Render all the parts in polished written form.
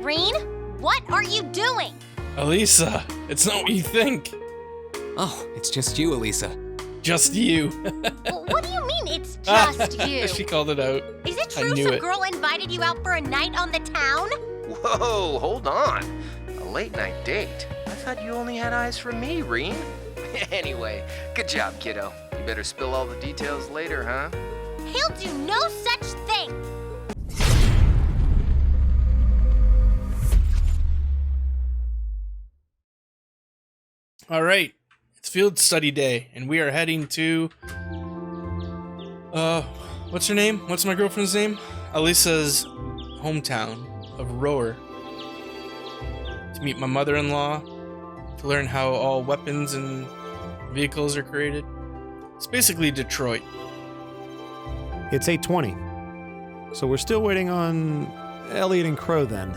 Rein, what are you doing? Alisa, it's not what you think. Oh, it's just you, Alisa. Just you. What do you mean it's just you? She called it out. Is it I true knew some it. girl invited you out for a night on the town? Whoa, hold on. A late night date? I thought you only had eyes for me, Rein. Anyway, good job, kiddo. You better spill all the details later, huh? He'll do no such thing. All right, it's field study day, and we are heading to, what's her name? What's my girlfriend's name? Alisa's hometown of Roer. To meet my mother-in-law, to learn how all weapons and vehicles are created. It's basically Detroit. It's 8:20. So we're still waiting on Elliot and Crow then.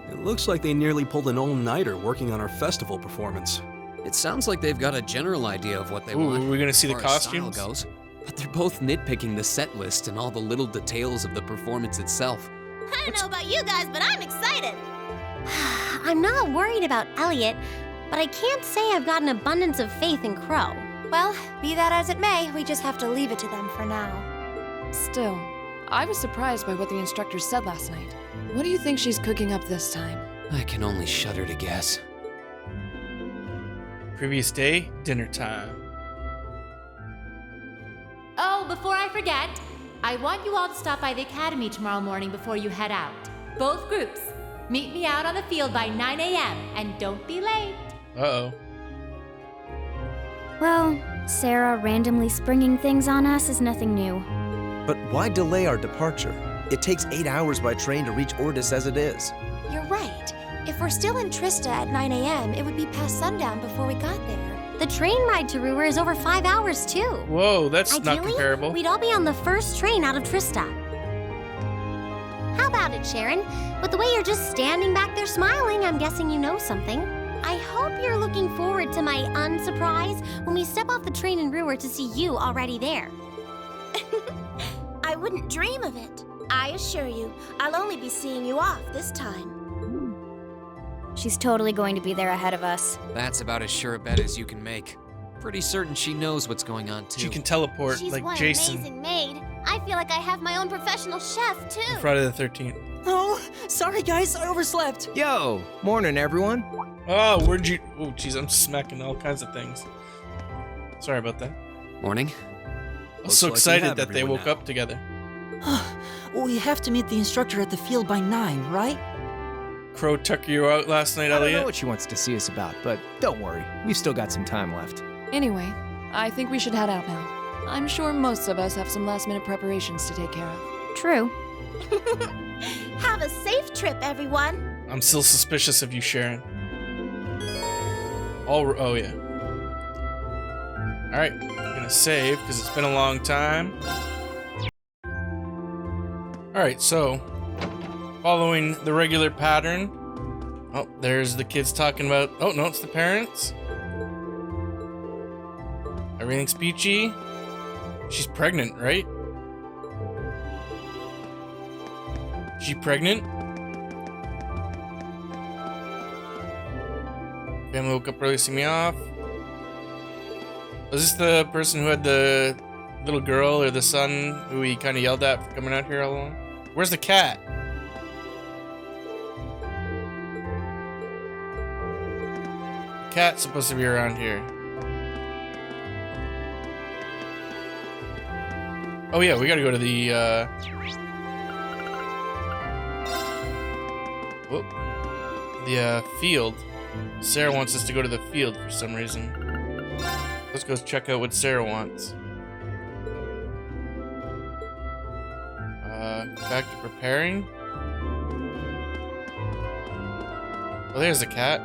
It looks like they nearly pulled an all-nighter working on our festival performance. It sounds like they've got a general idea of what they Ooh, want. are we gonna see the as far as style costumes? goes, but they're both nitpicking the set list and all the little details of the performance itself. I don't know about you guys, but I'm excited. I'm not worried about Elliot, but I can't say I've got an abundance of faith in Crow. Well, be that as it may, we just have to leave it to them for now. Still, I was surprised by what the instructor said last night. What do you think she's cooking up this time? I can only shudder to guess. Previous day, dinner time. Oh, before I forget, I want you all to stop by the academy tomorrow morning before you head out. Both groups. Meet me out on the field by 9 a.m. and don't be late. Uh-oh. Well, Sarah randomly springing things on us is nothing new. But why delay our departure? It takes 8 hours by train to reach Ordis as it is. You're right. If we're still in Trista at 9 a.m., it would be past sundown before we got there. The train ride to Roer is over 5 hours, too. Whoa, that's Ideally, not comparable. we'd all be on the first train out of Trista. How about it, Sharon? With the way you're just standing back there smiling, I'm guessing you know something. I hope you're looking forward to my unsurprise when we step off the train in Roer to see you already there. I wouldn't dream of it. I assure you, I'll only be seeing you off this time. She's totally going to be there ahead of us. That's about as sure a bet as you can make. Pretty certain she knows what's going on, too. She can teleport She's like one Jason amazing maid. I feel like I have my own professional chef, too. on Friday the 13th. Oh, sorry guys, I overslept. Yo, morning, everyone. Oh, where'd you... Oh, jeez, I'm smacking all kinds of things. Sorry about that. Morning. I was Looks so like we excited have that they everyone woke now. up together. We have to meet the instructor at the field by 9, right? Crow took you out last night, I don't know Elliot? what she wants to see us about, but don't worry. We've still got some time left. Anyway, I think we should head out now. I'm sure most of us have some last-minute preparations to take care of. True. Have a safe trip, everyone. I'm still suspicious of you, Sharon. Oh, yeah. Alright, I'm gonna save, because it's been a long time. Alright, so... Following the regular pattern. Oh, there's the kids talking about... Oh, no, it's the parents. Everything's peachy. She's pregnant, right? She pregnant? Family woke up early to see me off. Was this the person who had the little girl or the son who he kind of yelled at for coming out here all along? Where's the cat? Cat's supposed to be around here. Oh yeah, we gotta go to the field. Sarah wants us to go to the field for some reason. Let's go check out what Sarah wants. Back to preparing. Oh, there's the cat.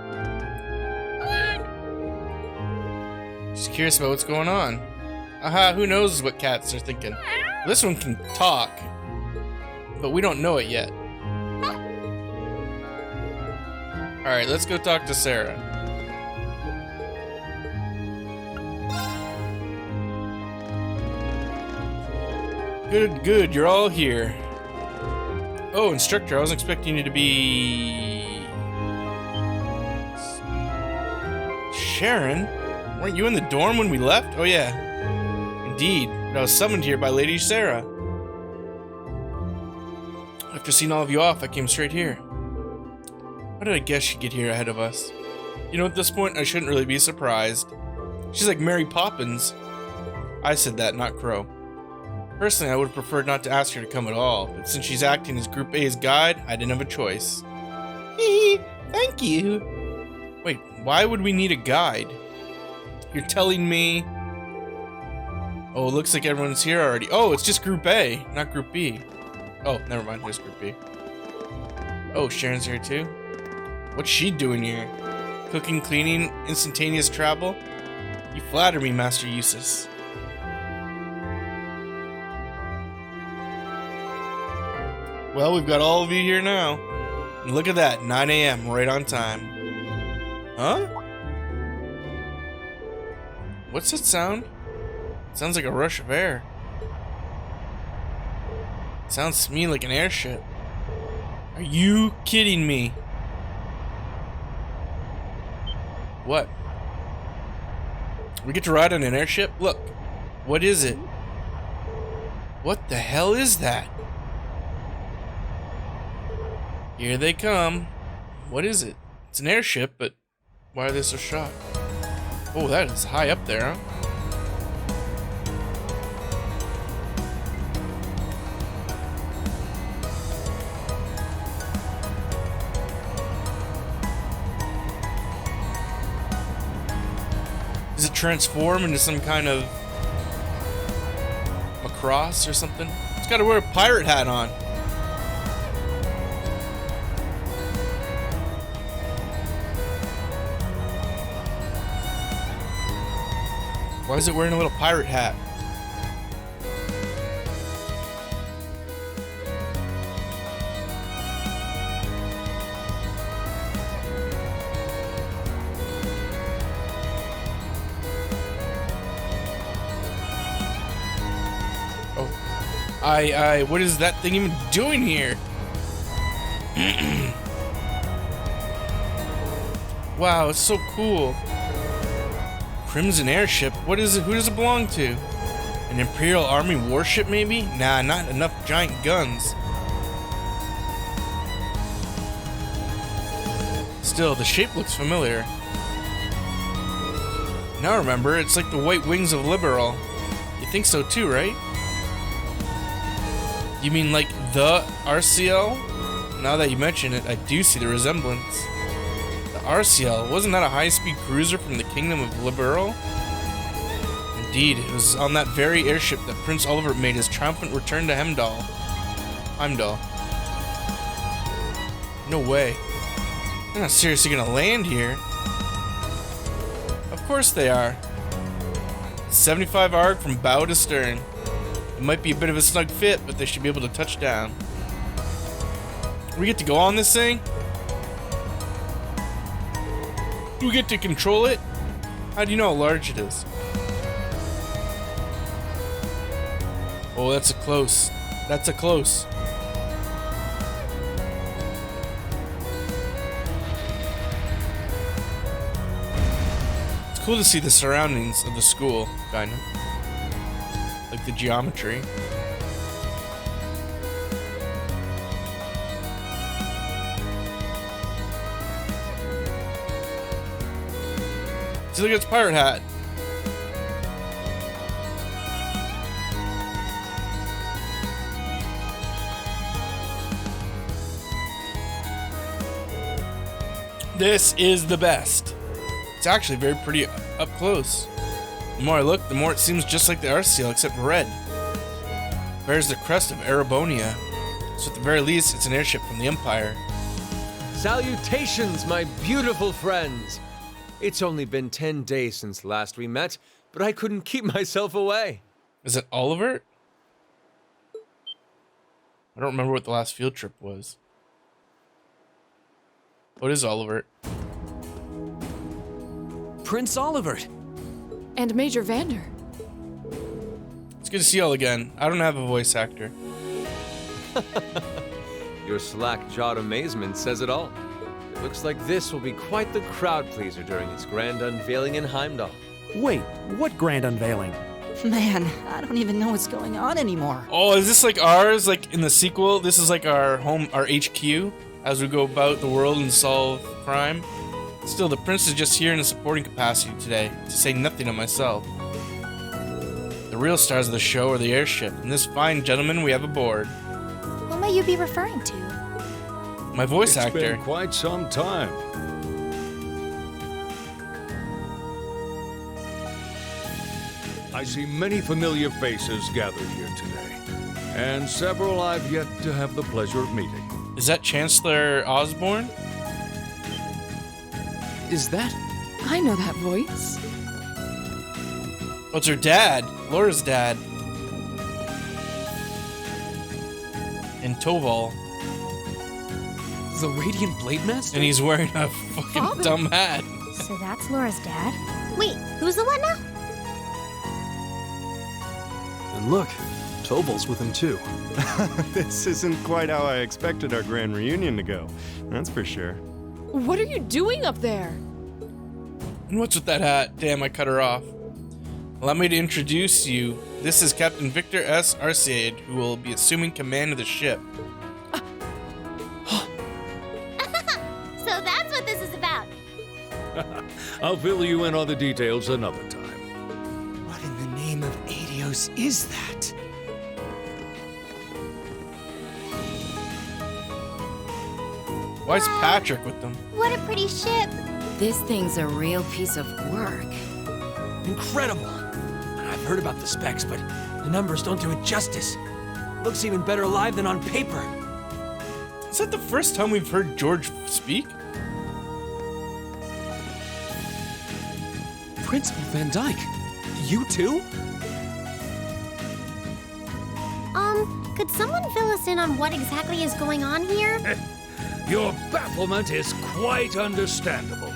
She's curious about what's going on. Aha, who knows what cats are thinking? This one can talk, but we don't know it yet. Alright, let's go talk to Sarah. Good, you're all here. Oh, instructor, I wasn't expecting you to be... Sharon? Weren't you in the dorm when we left? Oh yeah. Indeed, but I was summoned here by Lady Sarah. After seeing all of you off, I came straight here. How did I guess she'd get here ahead of us? You know, at this point, I shouldn't really be surprised. She's like Mary Poppins. I said that, not Crow. Personally, I would have preferred not to ask her to come at all, but since she's acting as Group A's guide, I didn't have a choice. Hee, thank you. Wait, why would we need a guide? You're telling me... Oh, it looks like everyone's here already. Oh, it's just Group A, not Group B. Oh, never mind, just Group B. Oh, Sharon's here too? What's she doing here? Cooking, cleaning, instantaneous travel? You flatter me, Master Eustace. Well, we've got all of you here now. And look at that, 9 a.m., right on time. Huh? What's that sound? It sounds like a rush of air. It sounds to me like an airship. Are you kidding me? What? We get to ride on an airship? Look, what is it? What the hell is that? Here they come. What is it? It's an airship, but why are they so shocked? Oh, that is high up there, huh? Does it transform into some kind of Macross or something? It's got to wear a pirate hat on. Why is it wearing a little pirate hat? Oh. What is that thing even doing here? Wow, it's so cool. Crimson Airship? What is it? Who does it belong to? An Imperial Army warship, maybe? Nah, not enough giant guns. Still, the shape looks familiar. Now remember, it's like the white wings of Liberal. You think so too, right? You mean like the RCL? Now that you mention it, I do see the resemblance. RCL, wasn't that a high-speed cruiser from the Kingdom of Liberal? Indeed, it was on that very airship that Prince Oliver made his triumphant return to Heimdall. No way. They're not seriously gonna land here. Of course they are. 75 arg from bow to stern. It might be a bit of a snug fit, but they should be able to touch down. We get to go on this thing? Do we get to control it? How do you know how large it is? Oh, that's a close. That's a close. It's cool to see the surroundings of the school, kinda. Like the geometry. See, look at its pirate hat. This is the best. It's actually very pretty up close. The more I look, the more it seems just like the RCL, except red. It bears the crest of Erebonia, so at the very least, it's an airship from the Empire. Salutations, my beautiful friends! It's only been 10 days since last we met, but I couldn't keep myself away. Is it Oliver? I don't remember what the last field trip was. What is Oliver? Prince Oliver. And Major Vander. It's good to see you all again. I don't have a voice actor. Your slack-jawed amazement says it all. It looks like this will be quite the crowd-pleaser during its grand unveiling in Heimdall. Wait, what grand unveiling? Man, I don't even know what's going on anymore. Oh, is this like ours? Like in the sequel, this is like our home, our HQ, as we go about the world and solve crime. Still, the prince is just here in a supporting capacity today, to say nothing of myself. The real stars of the show are the airship, and this fine gentleman we have aboard. Who may you be referring to? My voice actor. It's been quite some time. I see many familiar faces gathered here today, and several I've yet to have the pleasure of meeting. Is that Chancellor Osborne? Is that? I know that voice. Oh, it's her dad. Laura's dad. And Toval. The Radiant Blade Master? And he's wearing a fucking dumb hat. So that's Laura's dad? Wait, who's the what now? And look, Toval's with him too. This isn't quite how I expected our grand reunion to go. That's for sure. What are you doing up there? And what's with that hat? Damn, I cut her off. Allow me to introduce you. This is Captain Victor S. Arcade, who will be assuming command of the ship. So that's what this is about. I'll fill you in on the details another time. What in the name of Adios is that? Why is Patrick with them? What a pretty ship. This thing's a real piece of work. Incredible! And I've heard about the specs, but the numbers don't do it justice. Looks even better alive than on paper. Is that the first time we've heard George speak? Principal Van Dyke, you too? Could someone fill us in on what exactly is going on here? Your bafflement is quite understandable.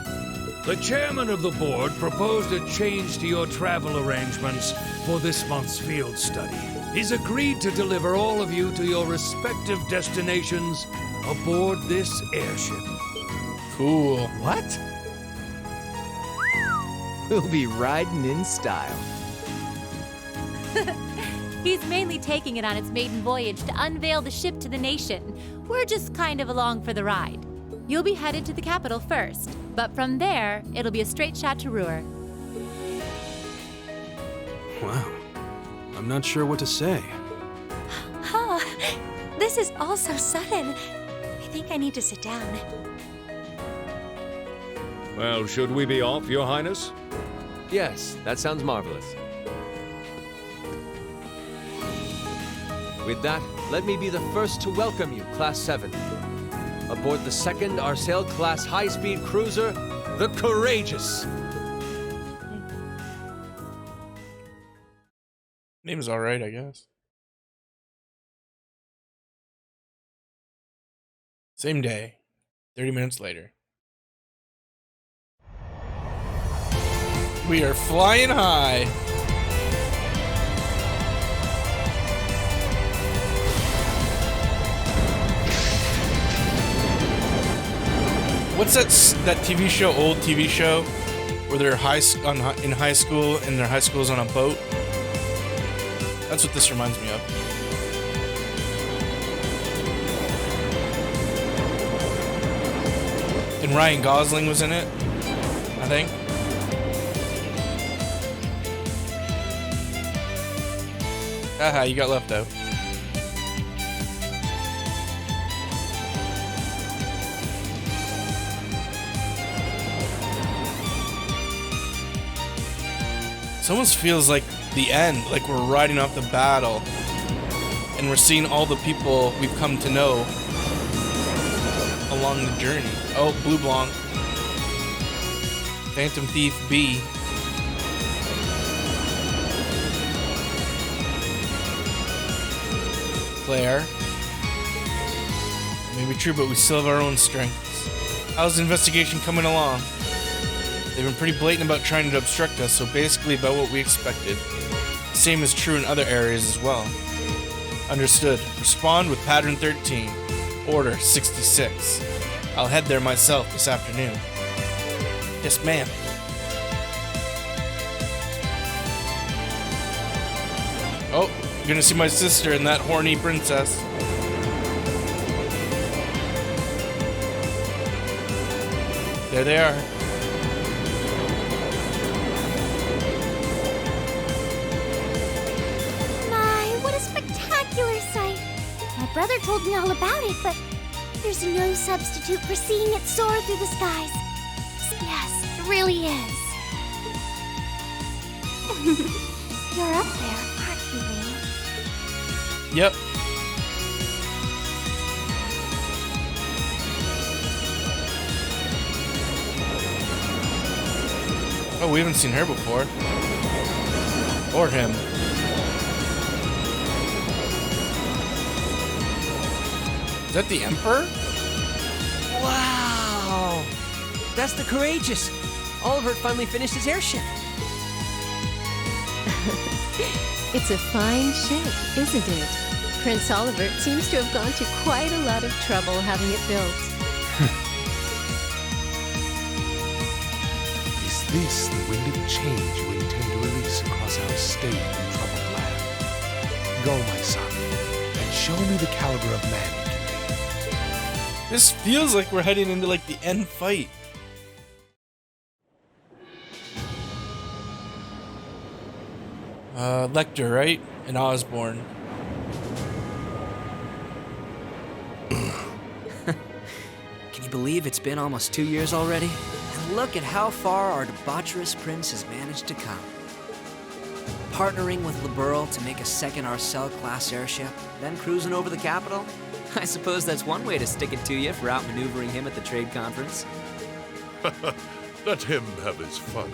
The chairman of the board proposed a change to your travel arrangements for this month's field study. He's agreed to deliver all of you to your respective destinations aboard this airship. Cool. What? We'll be riding in style. He's mainly taking it on its maiden voyage to unveil the ship to the nation. We're just kind of along for the ride. You'll be headed to the capital first, but from there, it'll be a straight shot to Roer. Wow. I'm not sure what to say. Huh. This is all so sudden. I think I need to sit down. Well, should we be off, Your Highness? Yes, that sounds marvelous. With that, let me be the first to welcome you, Class 7. Aboard the second Arcel-class high-speed cruiser, the Courageous. Name's alright, I guess. Same day, 30 minutes later. We are flying high. What's that TV show, old TV show, where they're in high school and their high school's on a boat? That's what this reminds me of. And Ryan Gosling was in it, I think. Haha, you got left out. It almost feels like the end, like we're riding off the battle and we're seeing all the people we've come to know along the journey. Oh, Blue Blanc. Phantom Thief B. Claire. Maybe true, but we still have our own strengths. How's the investigation coming along? They've been pretty blatant about trying to obstruct us, so basically about what we expected. The same is true in other areas as well. Understood. Respond with Pattern 13. Order 66. I'll head there myself this afternoon. Yes, ma'am. Oh, I'm gonna see my sister and that horny princess. There they are. My, what a spectacular sight. My brother told me all about it, but there's no substitute for seeing it soar through the skies. Yes, it really is. You're up there, aren't you, Lee? Yep. Oh, we haven't seen her before. Or him. Is that the Emperor? Wow! That's the Courageous. Oliver finally finished his airship. It's a fine ship, isn't it? Prince Oliver seems to have gone to quite a lot of trouble having it built. Is this the wind of change you intend to release across our state and troubled land? Go, my son, and show me the caliber of man you can be. This feels like we're heading into like the end fight. Lecter, right? And Osborne. Can you believe it's been almost 2 years already? And look at how far our debaucherous prince has managed to come. Partnering with Liberl to make a second Arcel-class airship, then cruising over the capital? I suppose that's one way to stick it to you for outmaneuvering him at the trade conference. Let him have his fun.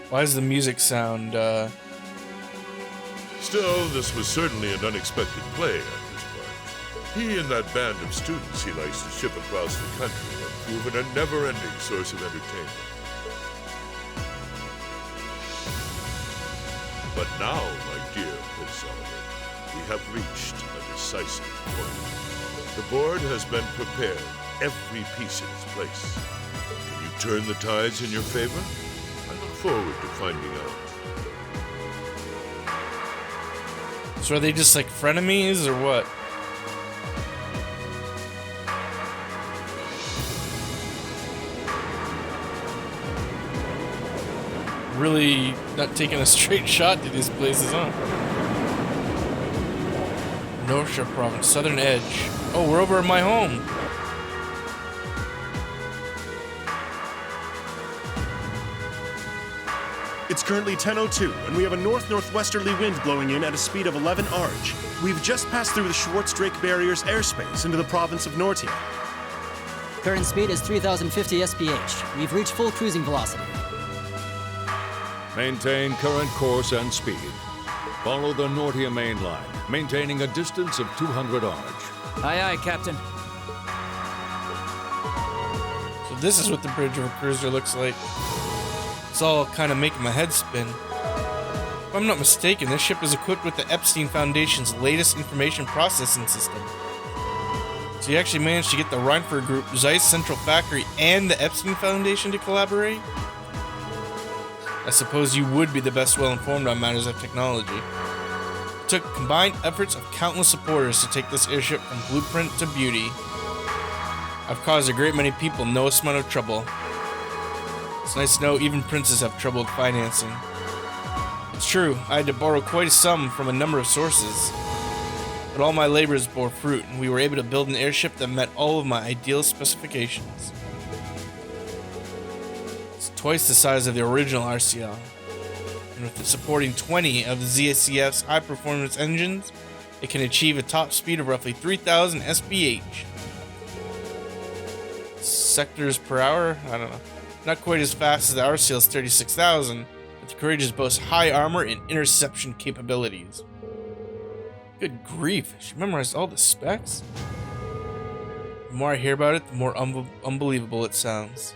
Why does the music sound, Still, this was certainly an unexpected play on his part. He and that band of students he likes to ship across the country have proven a never-ending source of entertainment. But now, my dear Prince Oliver, we have reached a decisive point. The board has been prepared, every piece in its place. Can you turn the tides in your favor? I look forward to finding out. So are they just like frenemies or what? Really not taking a straight shot to these places, huh? Northshire Province, Southern Edge. Oh, we're over at my home. It's currently 10:02, and we have a north-northwesterly wind blowing in at a speed of 11 Arj. We've just passed through the Schwartz-Drake Barrier's airspace into the province of Nortia. Current speed is 3,050 SPH. We've reached full cruising velocity. Maintain current course and speed. Follow the Nortia main line, maintaining a distance of 200 Arj. Aye, aye, Captain. So this is what the bridge of a cruiser looks like. It's all kind of making my head spin. If I'm not mistaken, this ship is equipped with the Epstein Foundation's latest information processing system. So you actually managed to get the Reinford Group, Zeiss Central Factory, and the Epstein Foundation to collaborate? I suppose you would be the best well-informed on matters of technology. It took combined efforts of countless supporters to take this airship from blueprint to beauty. I've caused a great many people no amount of trouble. It's nice to know even princes have trouble with financing. It's true, I had to borrow quite a sum from a number of sources. But all my labors bore fruit, and we were able to build an airship that met all of my ideal specifications. It's twice the size of the original RCL. And with it supporting 20 of the ZSCF's high-performance engines, it can achieve a top speed of roughly 3,000 SPH. Sectors per hour? I don't know. Not quite as fast as the RCL's 36,000, but the Courageous boasts high armor and interception capabilities. Good grief, she memorized all the specs? The more I hear about it, the more unbelievable it sounds.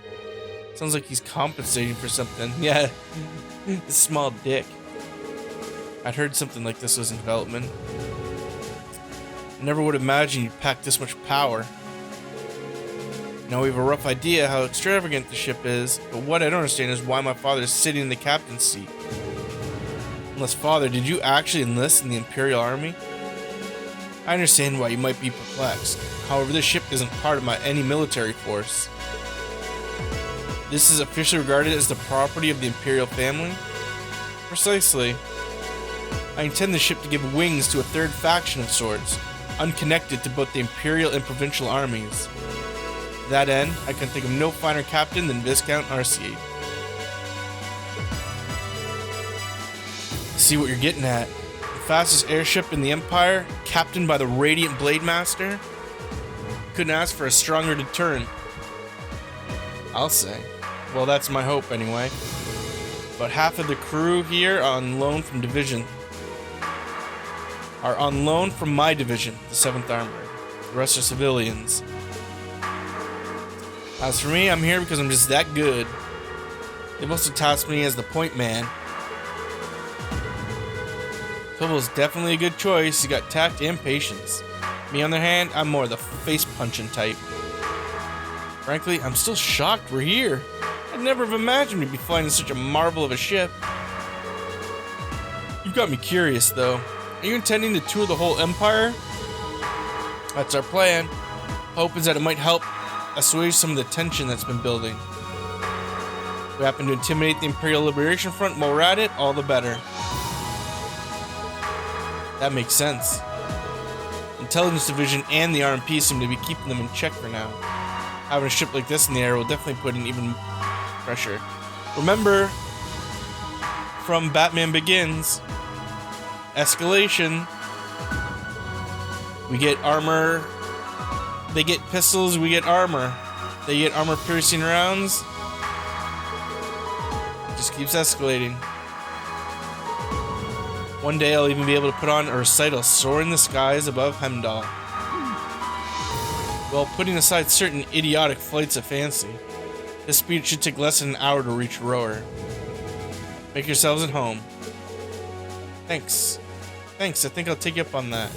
Sounds like he's compensating for something. Yeah, the small dick. I'd heard something like this was in development. I never would imagine you'd pack this much power. Now we have a rough idea how extravagant the ship is, but what I don't understand is why my father is sitting in the captain's seat. Unless, Father, did you actually enlist in the Imperial Army? I understand why you might be perplexed. However, this ship isn't part of any military force. This is officially regarded as the property of the Imperial family? Precisely. I intend the ship to give wings to a third faction of sorts, unconnected to both the Imperial and Provincial armies. To that end, I can think of no finer captain than Viscount Arcee. See what you're getting at. The fastest airship in the Empire, captained by the Radiant Blade Master? Couldn't ask for a stronger deterrent. I'll say. Well, that's my hope anyway. About half of the crew here are on loan from my division, the 7th Armored. The rest are civilians. As for me, I'm here because I'm just that good. They must have tasked me as the point man. Tobal's definitely a good choice. He got tact and patience. Me, on the other hand, I'm more the face-punching type. Frankly, I'm still shocked we're here. I'd never have imagined we'd be flying in such a marvel of a ship. You've got me curious, though. Are you intending to tour the whole Empire? That's our plan. Hope is that it might help assuage some of the tension that's been building. If we happen to intimidate the Imperial Liberation Front while we're at it, all the better. That makes sense. Intelligence Division and the RMP seem to be keeping them in check for now. Having a ship like this in the air will definitely put in even pressure. Remember, from Batman Begins, escalation. We get armor. They get pistols, we get armor. They get armor-piercing rounds. It just keeps escalating. One day I'll even be able to put on a recital soar in the skies above Hemdall. Well, putting aside certain idiotic flights of fancy, this speed should take less than an hour to reach Roer. Make yourselves at home. Thanks. I think I'll take you up on that.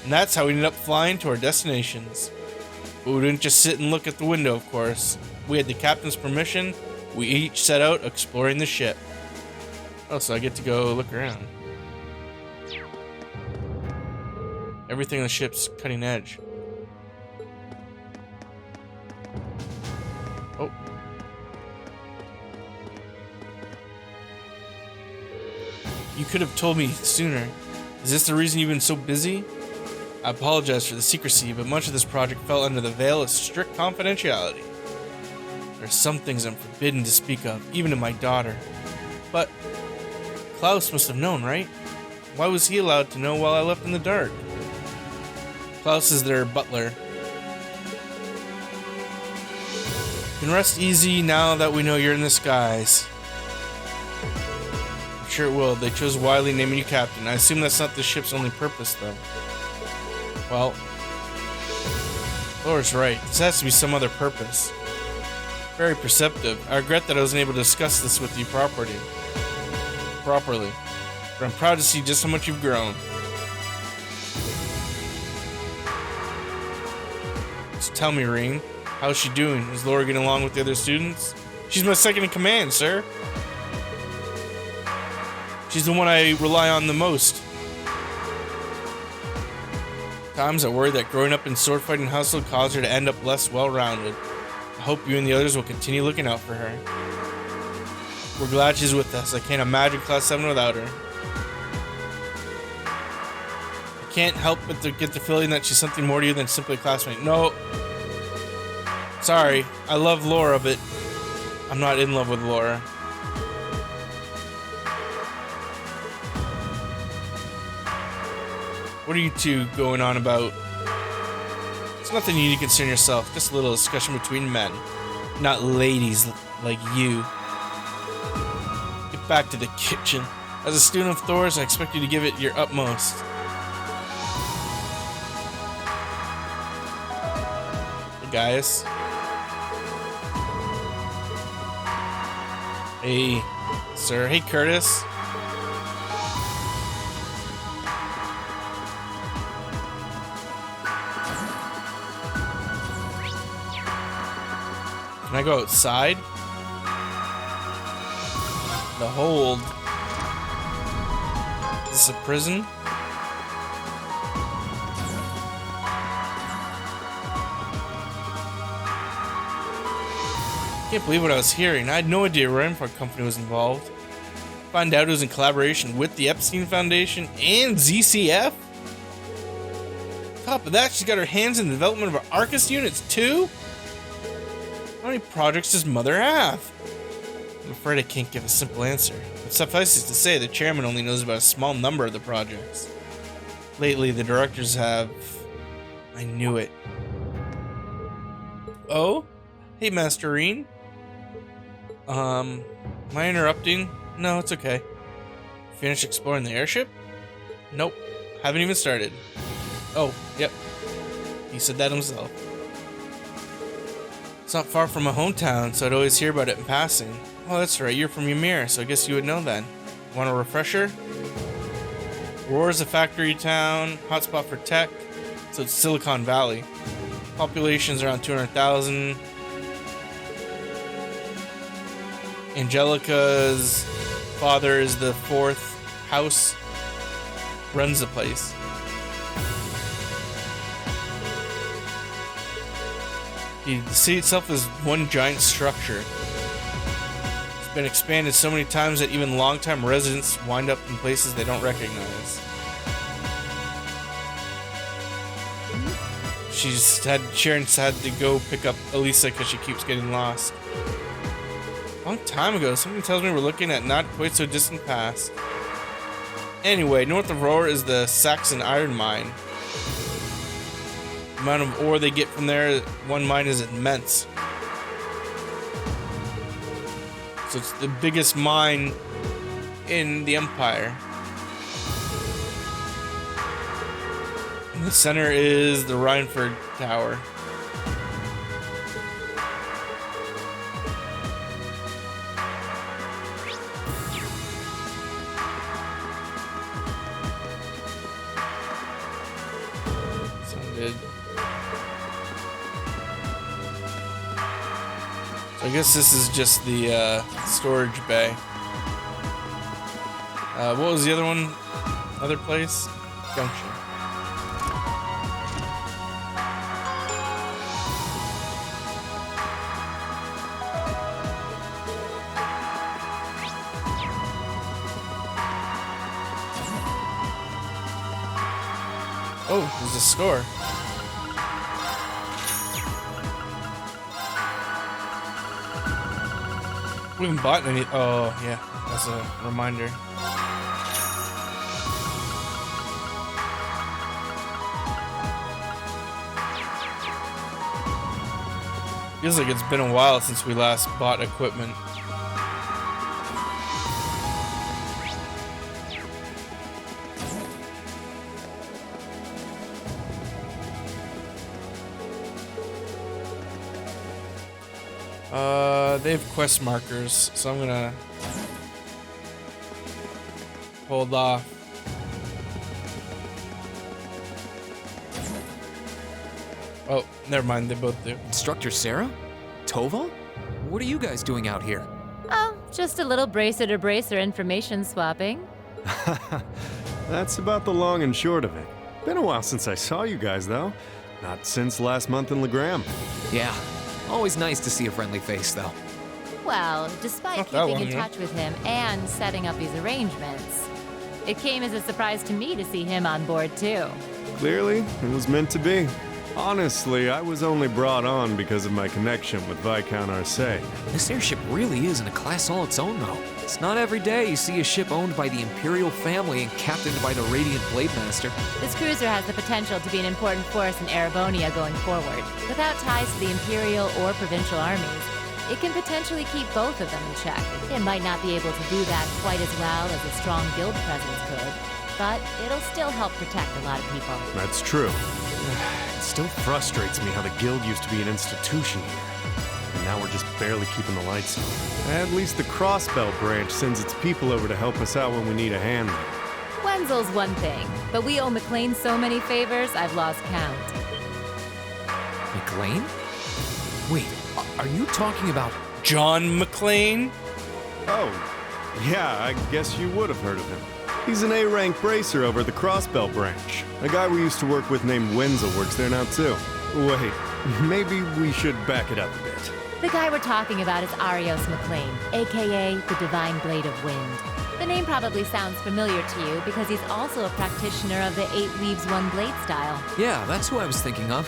And that's how we ended up flying to our destinations. But we didn't just sit and look at the window, of course. We had the captain's permission. We each set out exploring the ship. Oh, so I get to go look around. Everything on the ship's cutting edge. Oh. You could have told me sooner. Is this the reason you've been so busy? I apologize for the secrecy, but much of this project fell under the veil of strict confidentiality. There are some things I'm forbidden to speak of, even to my daughter. But Klaus must have known, right? Why was he allowed to know while I left in the dark? Klaus is their butler. You can rest easy now that we know you're in the skies. I'm sure it will. They chose wisely naming you captain. I assume that's not the ship's only purpose, though. Well, Laura's right. This has to be some other purpose. Very perceptive. I regret that I wasn't able to discuss this with you properly. But I'm proud to see just how much you've grown. So tell me, Rein, how's she doing? Is Laura getting along with the other students? She's my second in command, sir. She's the one I rely on the most. Times I worry that growing up in sword fighting household caused her to end up less well-rounded. I hope you and the others will continue looking out for her. We're glad she's with us. I can't imagine Class 7 without her. I can't help but to get the feeling that she's something more to you than simply a classmate. No. Sorry, I love Laura, but I'm not in love with Laura. What are you two going on about? It's nothing you need to concern yourself. Just a little discussion between men. Not ladies like you. Get back to the kitchen. As a student of Thor's, I expect you to give it your utmost. Hey, guys. Hey, sir. Hey, Curtis. Can I go outside? The hold. Is this a prison? I can't believe what I was hearing. I had no idea Reinford Company was involved. Find out it was in collaboration with the Epstein Foundation and ZCF. On top of that, she's got her hands in the development of our Arcus units too. How many projects does Mother have? I'm afraid I can't give a simple answer. But suffices to say, the chairman only knows about a small number of the projects. Lately, the directors have... I knew it. Oh? Hey, Master Reen. Am I interrupting? No, it's okay. Finished exploring the airship? Nope. Haven't even started. Oh, yep. He said that himself. It's not far from my hometown, so I'd always hear about it in passing. Oh, that's right. You're from Ymir, so I guess you would know then. Want a refresher? Roer's a factory town, hotspot for tech, so it's Silicon Valley. Population's around 200,000. Angelica's father is the fourth house, runs the place. The city itself is one giant structure. It's been expanded so many times that even longtime residents wind up in places they don't recognize. Sharon's had to go pick up Alisa because she keeps getting lost. Long time ago, something tells me we're looking at not quite so distant past. Anyway, north of Roer is the Saxon iron mine. The amount of ore they get from there, one mine is immense. So it's the biggest mine in the Empire. In the center is the Reinford Tower. Sounded. So I guess this is just the storage bay. What was the other one? Other place? Junction. Oh, there's a score. We haven't bought any. Oh, yeah. That's a reminder. Feels like it's been a while since we last bought equipment. They have quest markers, so I'm gonna hold off. Oh, never mind, they both do. Instructor Sarah? Tova? What are you guys doing out here? Oh, just a little bracer-to-bracer information swapping. That's about the long and short of it. Been a while since I saw you guys, though. Not since last month in Legram. Yeah, always nice to see a friendly face, though. Well, despite keeping in touch with him and setting up these arrangements, it came as a surprise to me to see him on board, too. Clearly, it was meant to be. Honestly, I was only brought on because of my connection with Viscount Arce. This airship really is in a class all its own, though. It's not every day you see a ship owned by the Imperial family and captained by the Radiant Blade Master. This cruiser has the potential to be an important force in Erebonia going forward. Without ties to the Imperial or Provincial armies, it can potentially keep both of them in check. It might not be able to do that quite as well as a strong guild presence could, but it'll still help protect a lot of people. That's true. It still frustrates me how the guild used to be an institution here. And now we're just barely keeping the lights on. At least the Crossbell branch sends its people over to help us out when we need a hand. Wenzel's one thing, but we owe McLean so many favors, I've lost count. McLean? Wait, Are you talking about John McClane? Oh, yeah, I guess you would have heard of him. He's an A-rank bracer over at the Crossbell branch. A guy we used to work with named Wenzel works there now too. Wait, maybe we should back it up a bit. The guy we're talking about is Arios McClane, aka the Divine Blade of Wind. The name probably sounds familiar to you because he's also a practitioner of the 8 Leaves, 1 Blade style. Yeah, that's who I was thinking of.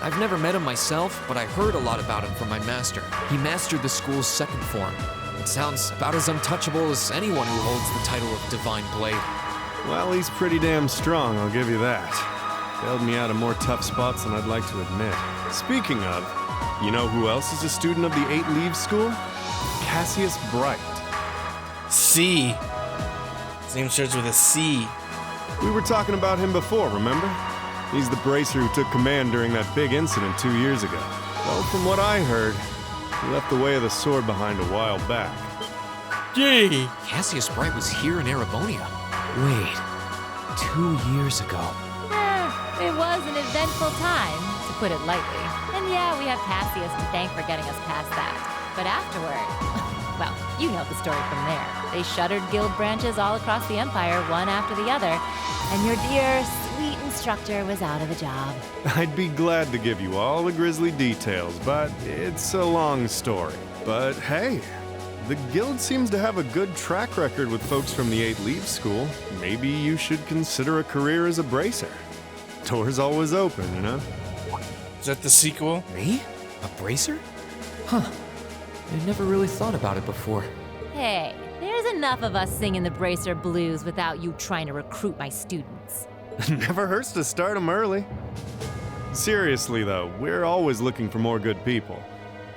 I've never met him myself, but I heard a lot about him from my master. He mastered the school's second form. It sounds about as untouchable as anyone who holds the title of Divine Blade. Well, he's pretty damn strong, I'll give you that. Bailed me out of more tough spots than I'd like to admit. Speaking of, you know who else is a student of the 8 Leaves School? Cassius Bright. C. His name starts with a C. We were talking about him before, remember? He's the bracer who took command during that big incident 2 years ago. Though from what I heard, he left the way of the sword behind a while back. Gee! Cassius Bright was here in Erebonia. Wait, 2 years ago. It was an eventful time, to put it lightly. And yeah, we have Cassius to thank for getting us past that. But afterward, well, you know the story from there. They shuttered guild branches all across the Empire, one after the other. And your dear, sweet instructor was out of a job. I'd be glad to give you all the grisly details, but it's a long story. But hey, the guild seems to have a good track record with folks from the 8 Leaves School. Maybe you should consider a career as a bracer. Door's always open, you know? Is that the sequel? Me? A bracer? Huh. I never really thought about it before. Hey, there's enough of us singing the Bracer blues without you trying to recruit my students. Never hurts to start them early. Seriously, though, we're always looking for more good people.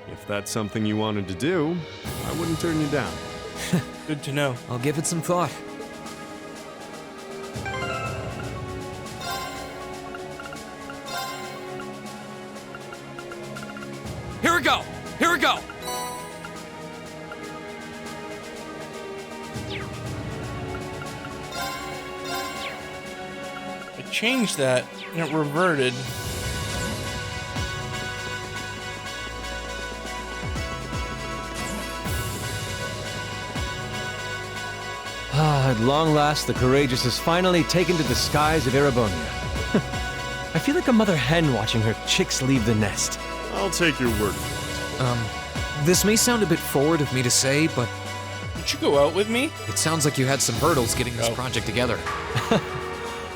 If that's something you wanted to do, I wouldn't turn you down. Good to know. I'll give it some thought. Here we go! Here we go! I changed that and it reverted. At long last, the Courageous has finally taken to the skies of Erebonia. I feel like a mother hen watching her chicks leave the nest. I'll take your word for it. This may sound a bit forward of me to say, but... Would you go out with me? It sounds like you had some hurdles getting this project together.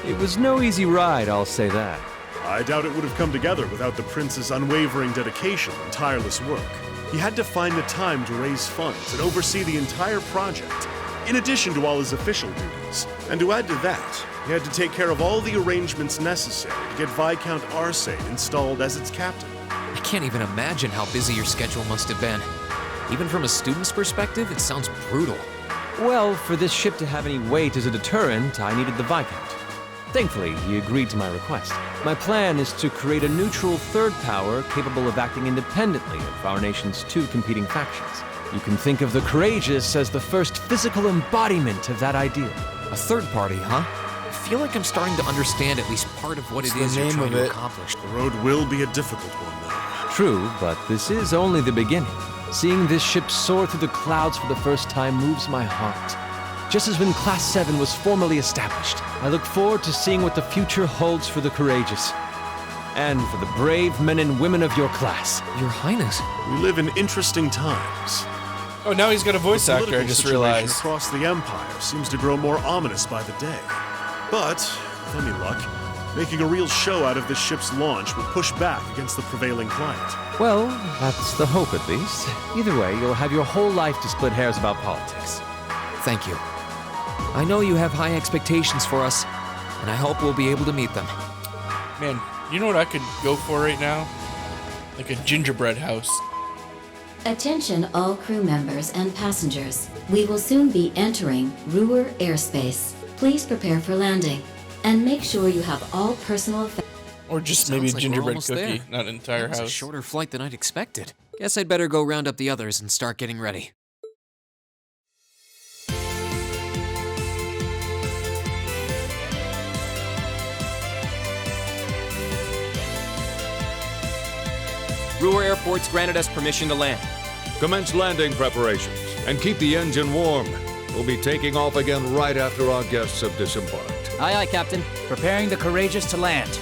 It was no easy ride, I'll say that. I doubt it would have come together without the prince's unwavering dedication and tireless work. He had to find the time to raise funds and oversee the entire project, in addition to all his official duties. And to add to that, he had to take care of all the arrangements necessary to get Viscount Arcade installed as its captain. I can't even imagine how busy your schedule must have been. Even from a student's perspective, it sounds brutal. Well, for this ship to have any weight as a deterrent, I needed the Viscount. Thankfully, he agreed to my request. My plan is to create a neutral third power capable of acting independently of our nation's 2 competing factions. You can think of the Courageous as the first physical embodiment of that ideal. A third party, huh? I feel like I'm starting to understand at least part of what it is you're trying to accomplish. The road will be a difficult one, though. True, but this is only the beginning. Seeing this ship soar through the clouds for the first time moves my heart. Just as when Class 7 was formally established, I look forward to seeing what the future holds for the Courageous. And for the brave men and women of your class. Your Highness. We live in interesting times. Oh, now he's got a voice The actor, I political just situation realized. across the Empire seems to grow more ominous by the day. But, with any luck, making a real show out of this ship's launch will push back against the prevailing climate. Well, that's the hope at least. Either way, you'll have your whole life to split hairs about politics. Thank you. I know you have high expectations for us, and I hope we'll be able to meet them. Man, you know what I could go for right now? Like a gingerbread house. Attention all crew members and passengers. We will soon be entering Roer airspace. Please prepare for landing, and make sure you have all personal effects. Or just maybe a gingerbread cookie, not an entire house. That was a shorter flight than I'd expected. Guess I'd better go round up the others and start getting ready. Roer Airport's granted us permission to land. Commence landing preparations and keep the engine warm. We'll be taking off again right after our guests have disembarked. Aye, aye, Captain. Preparing the Courageous to land.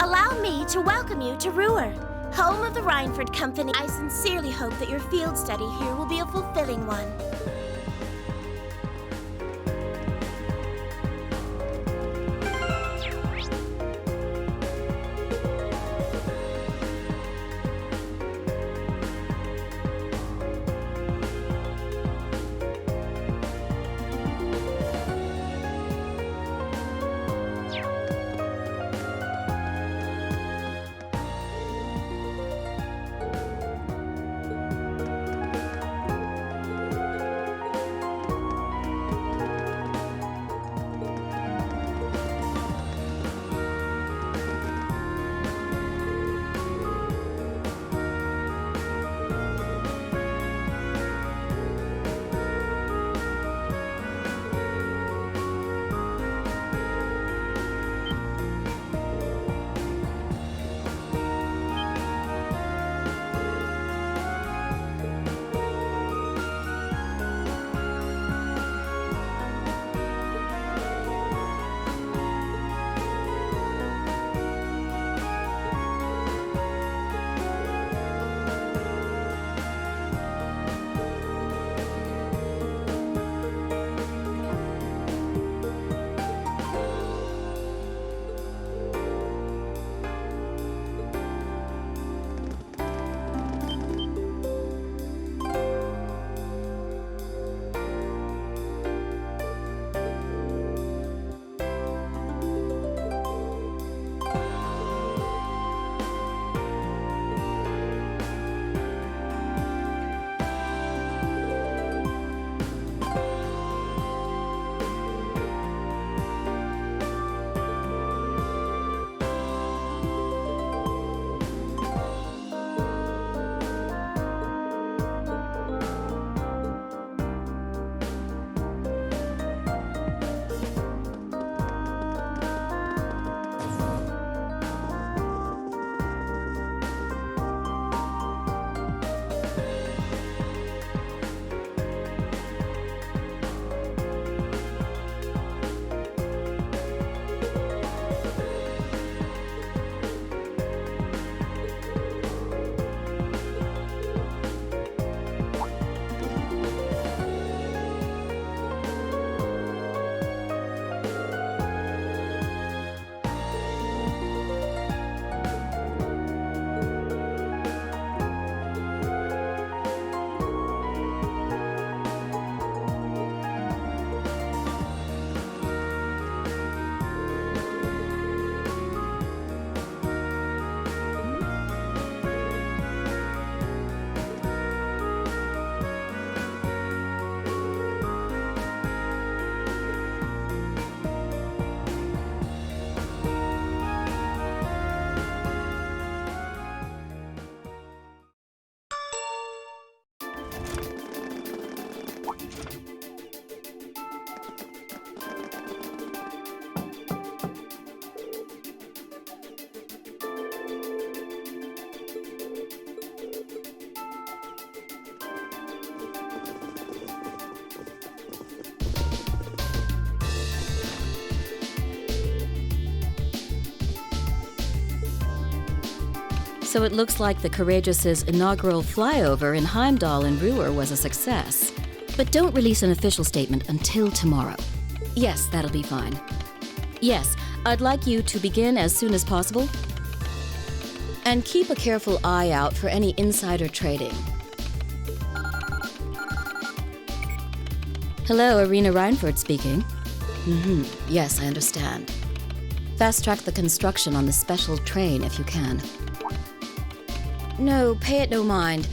Allow me to welcome you to Roer, home of the Reinford Company. I sincerely hope that your field study here will be a fulfilling one. So it looks like the Courageous' inaugural flyover in Heimdall and Roer was a success. But don't release an official statement until tomorrow. Yes, that'll be fine. Yes, I'd like you to begin as soon as possible. And keep a careful eye out for any insider trading. Hello, Arena Reinford speaking. Yes, I understand. Fast-track the construction on the special train if you can. No, pay it no mind.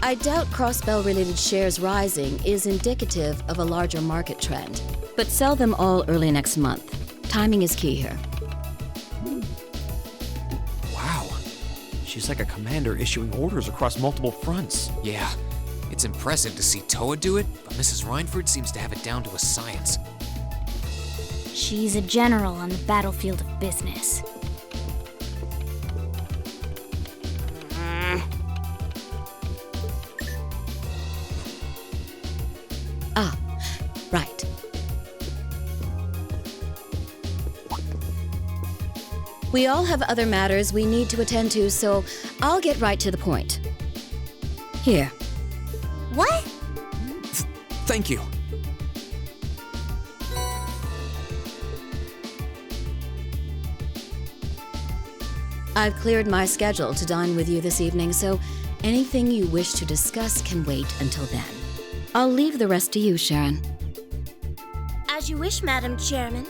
I doubt Crossbell-related shares rising is indicative of a larger market trend. But sell them all early next month. Timing is key here. Wow. She's like a commander issuing orders across multiple fronts. Yeah. It's impressive to see Toa do it, but Mrs. Reinford seems to have it down to a science. She's a general on the battlefield of business. Ah, right. We all have other matters we need to attend to, so I'll get right to the point. Here. What? Thank you. I've cleared my schedule to dine with you this evening, so anything you wish to discuss can wait until then. I'll leave the rest to you, Sharon. As you wish, Madam Chairman.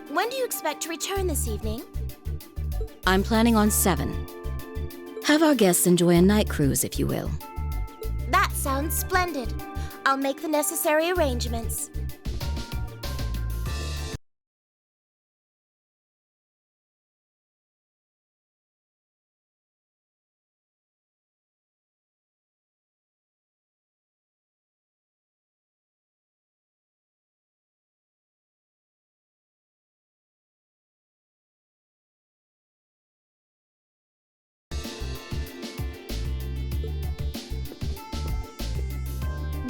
When do you expect to return this evening? I'm planning on 7. Have our guests enjoy a night cruise, if you will. That sounds splendid. I'll make the necessary arrangements.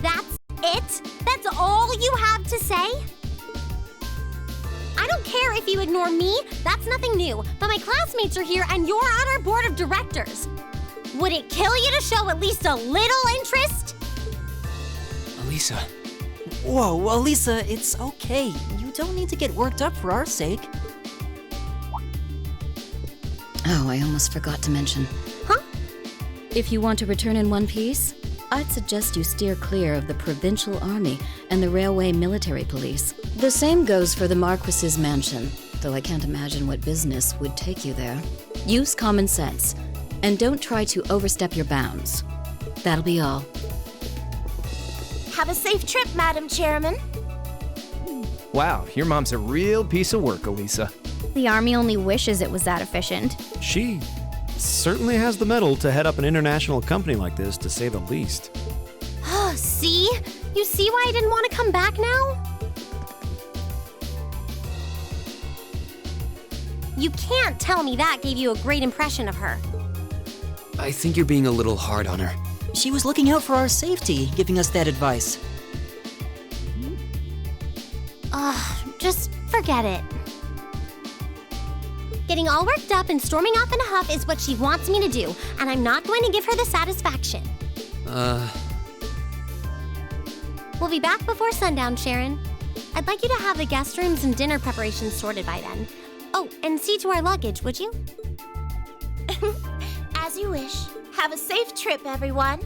That's it? That's all you have to say? I don't care if you ignore me, that's nothing new, but my classmates are here and you're on our board of directors. Would it kill you to show at least a little interest? Alisa. Whoa, Alisa, it's okay. You don't need to get worked up for our sake. Oh, I almost forgot to mention. Huh? If you want to return in one piece, I'd suggest you steer clear of the Provincial Army and the Railway Military Police. The same goes for the Marquis's mansion, though I can't imagine what business would take you there. Use common sense, and don't try to overstep your bounds. That'll be all. Have a safe trip, Madam Chairman. Wow, your mom's a real piece of work, Alisa. The Army only wishes it was that efficient. She certainly has the mettle to head up an international company like this, to say the least. See? You see why I didn't want to come back now? You can't tell me that gave you a great impression of her. I think you're being a little hard on her. She was looking out for our safety, giving us that advice. Just forget it. Getting all worked up and storming off in a huff is what she wants me to do, and I'm not going to give her the satisfaction. We'll be back before sundown, Sharon. I'd like you to have the guest rooms and dinner preparations sorted by then. Oh, and see to our luggage, would you? As you wish. Have a safe trip, everyone.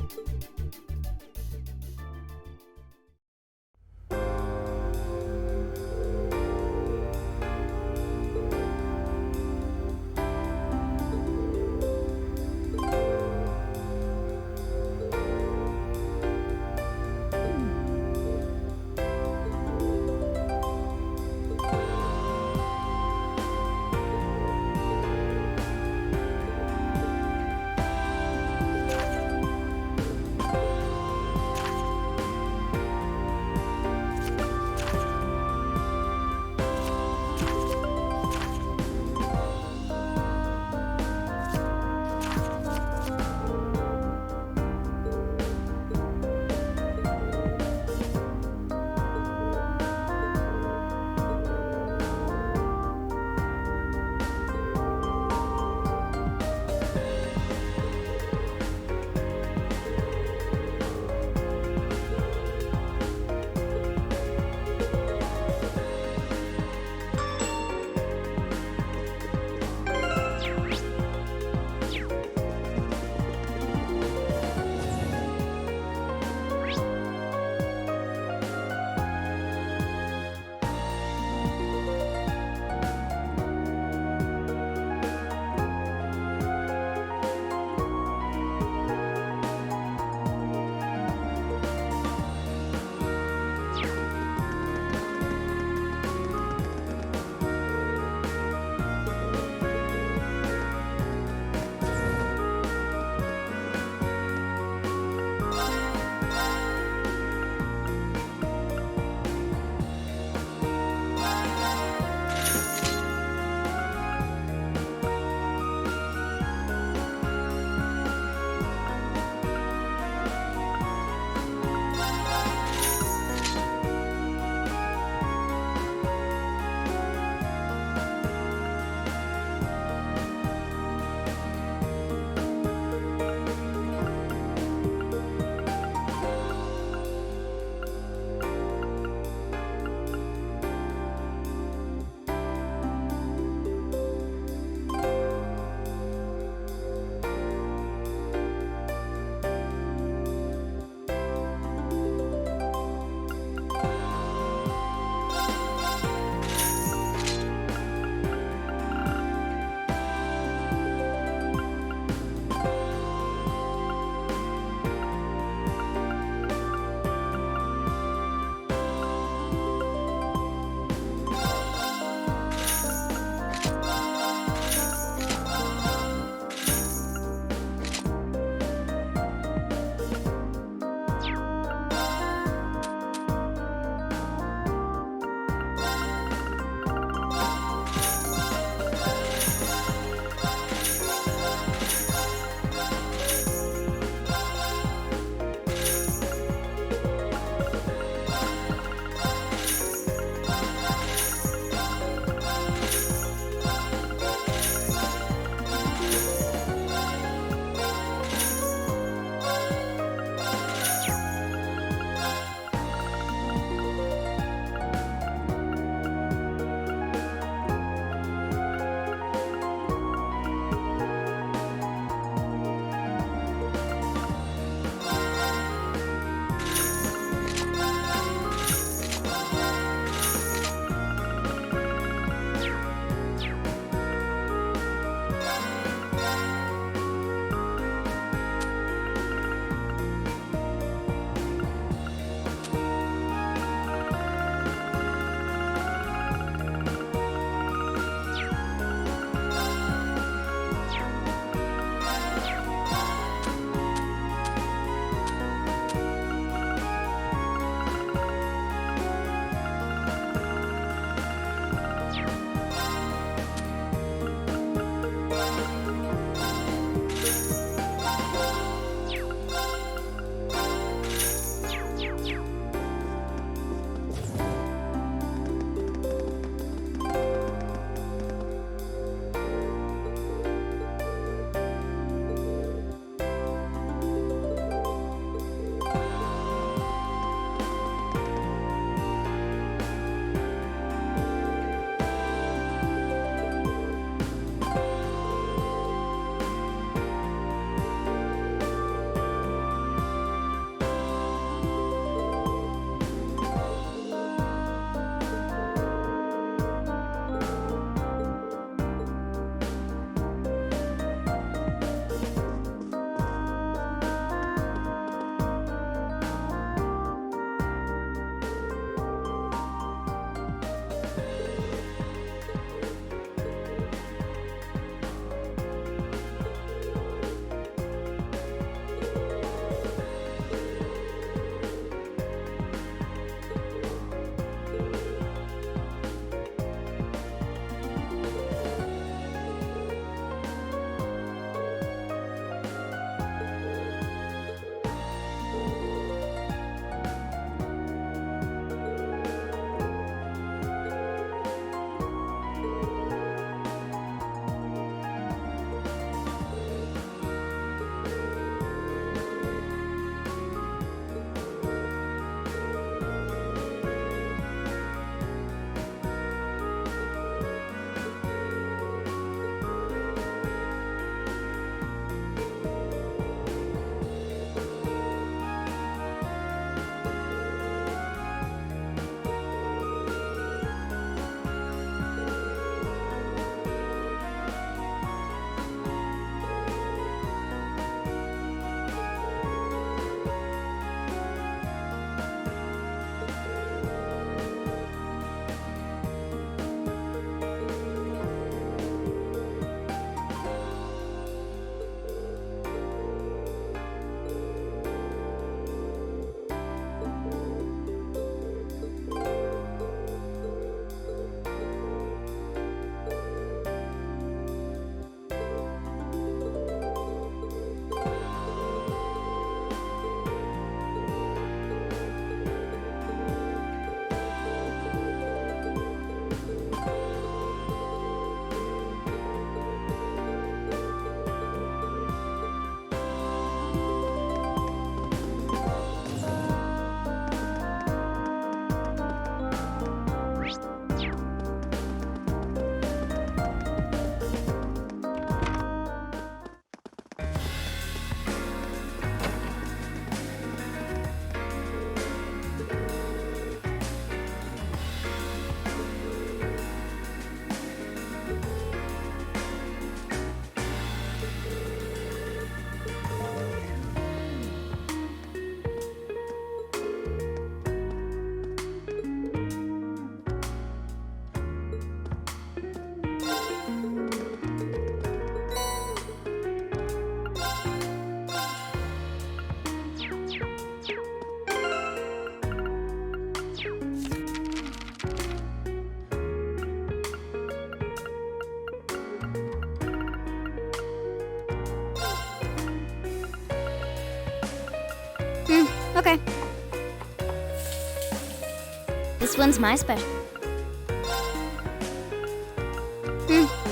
This one's my special.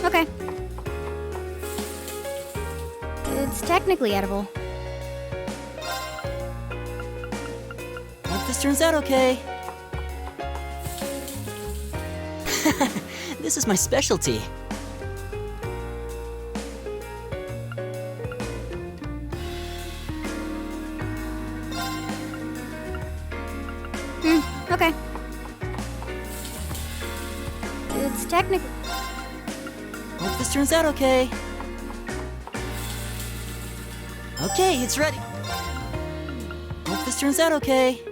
Okay. It's technically edible. Hope this turns out okay. This is my specialty. Okay. It's technically... Hope this turns out okay. Okay, it's ready. Hope this turns out okay.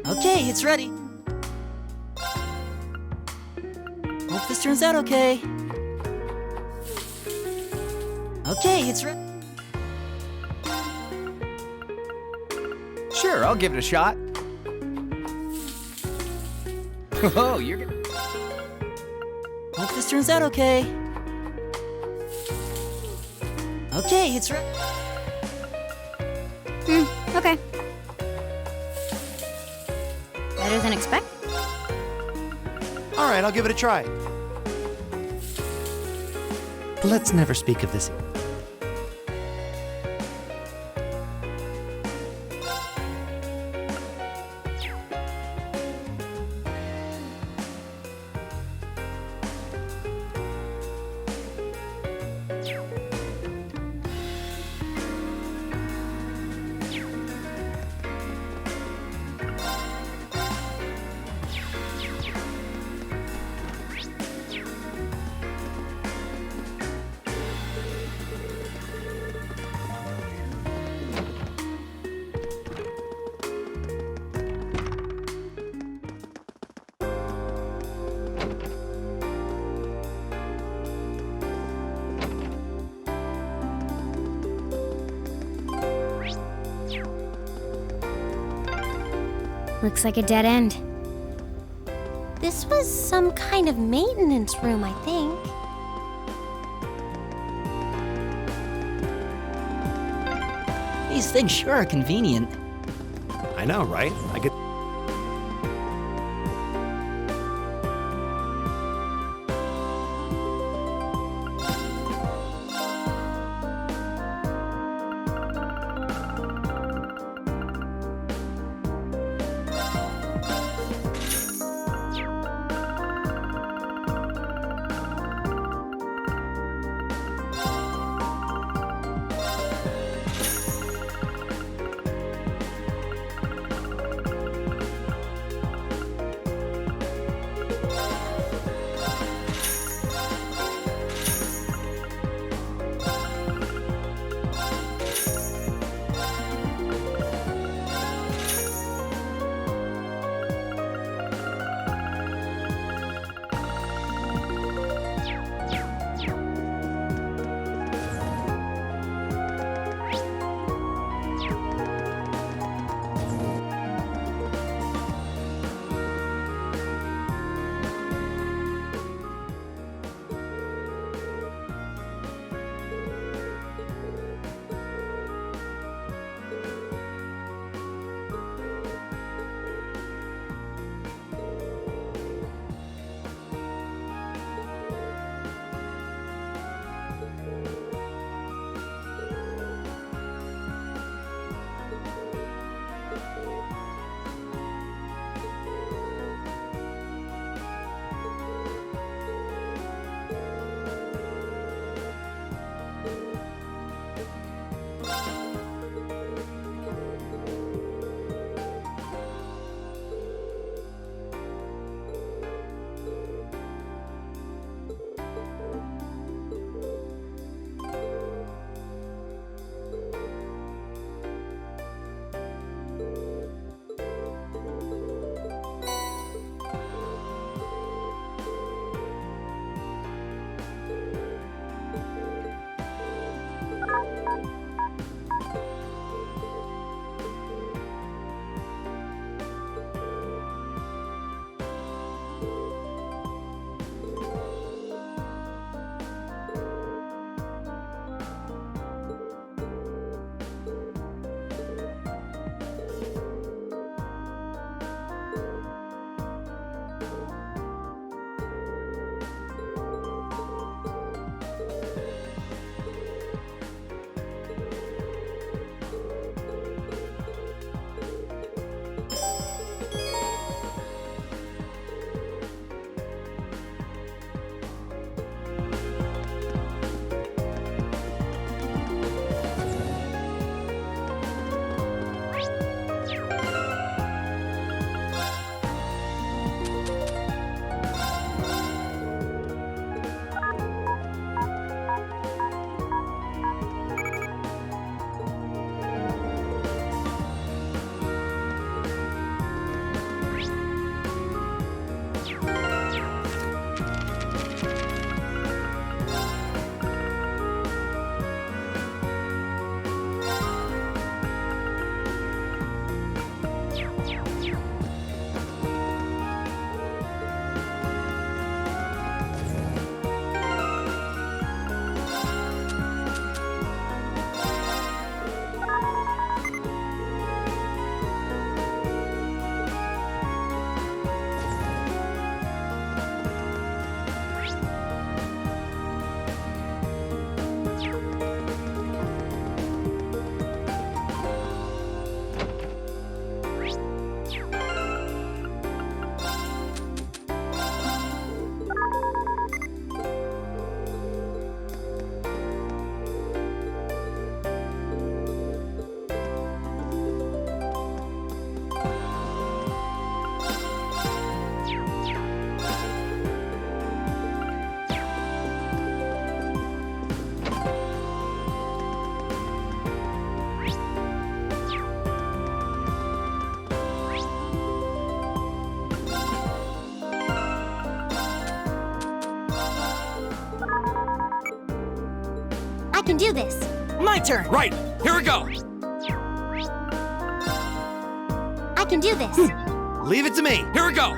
Okay, it's ready. Hope this turns out okay. Okay, it's ready. Sure, I'll give it a shot. Oh, you're gonna... Hope this turns out okay. Okay, it's ready. Okay. Better than expected. All right, I'll give it a try. Let's never speak of this. Looks like a dead end. This was some kind of maintenance room, I think. These things sure are convenient. I know, right? I get... can do this. My turn! Right! Here we go! I can do this. Leave it to me. Here we go!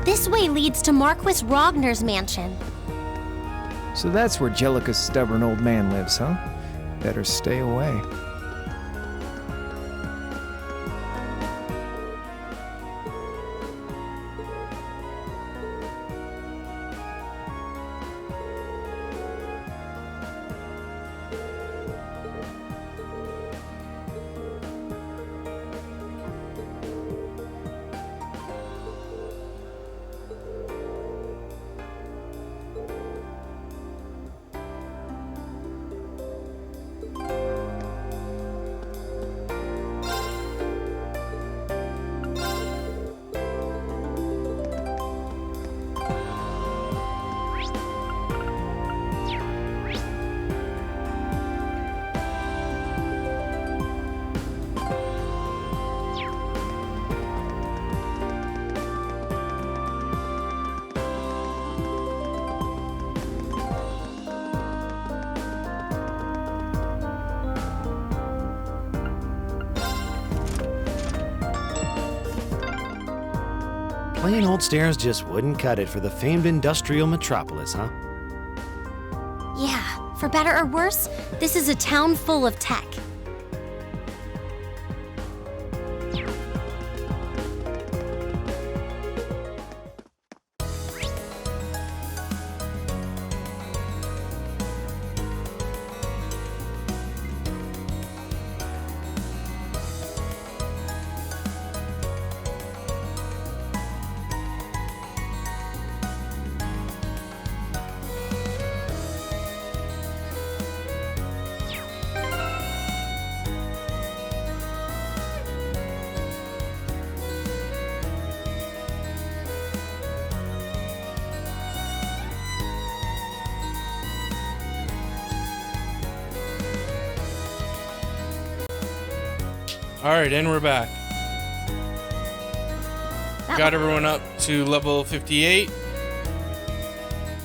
This way leads to Marquis Rogner's mansion. So that's where Jellica's stubborn old man lives, huh? Better stay away. Plain old stairs just wouldn't cut it for the famed industrial metropolis, huh? Yeah, for better or worse, this is a town full of tech. Alright, and we're back. Got everyone up to level 58.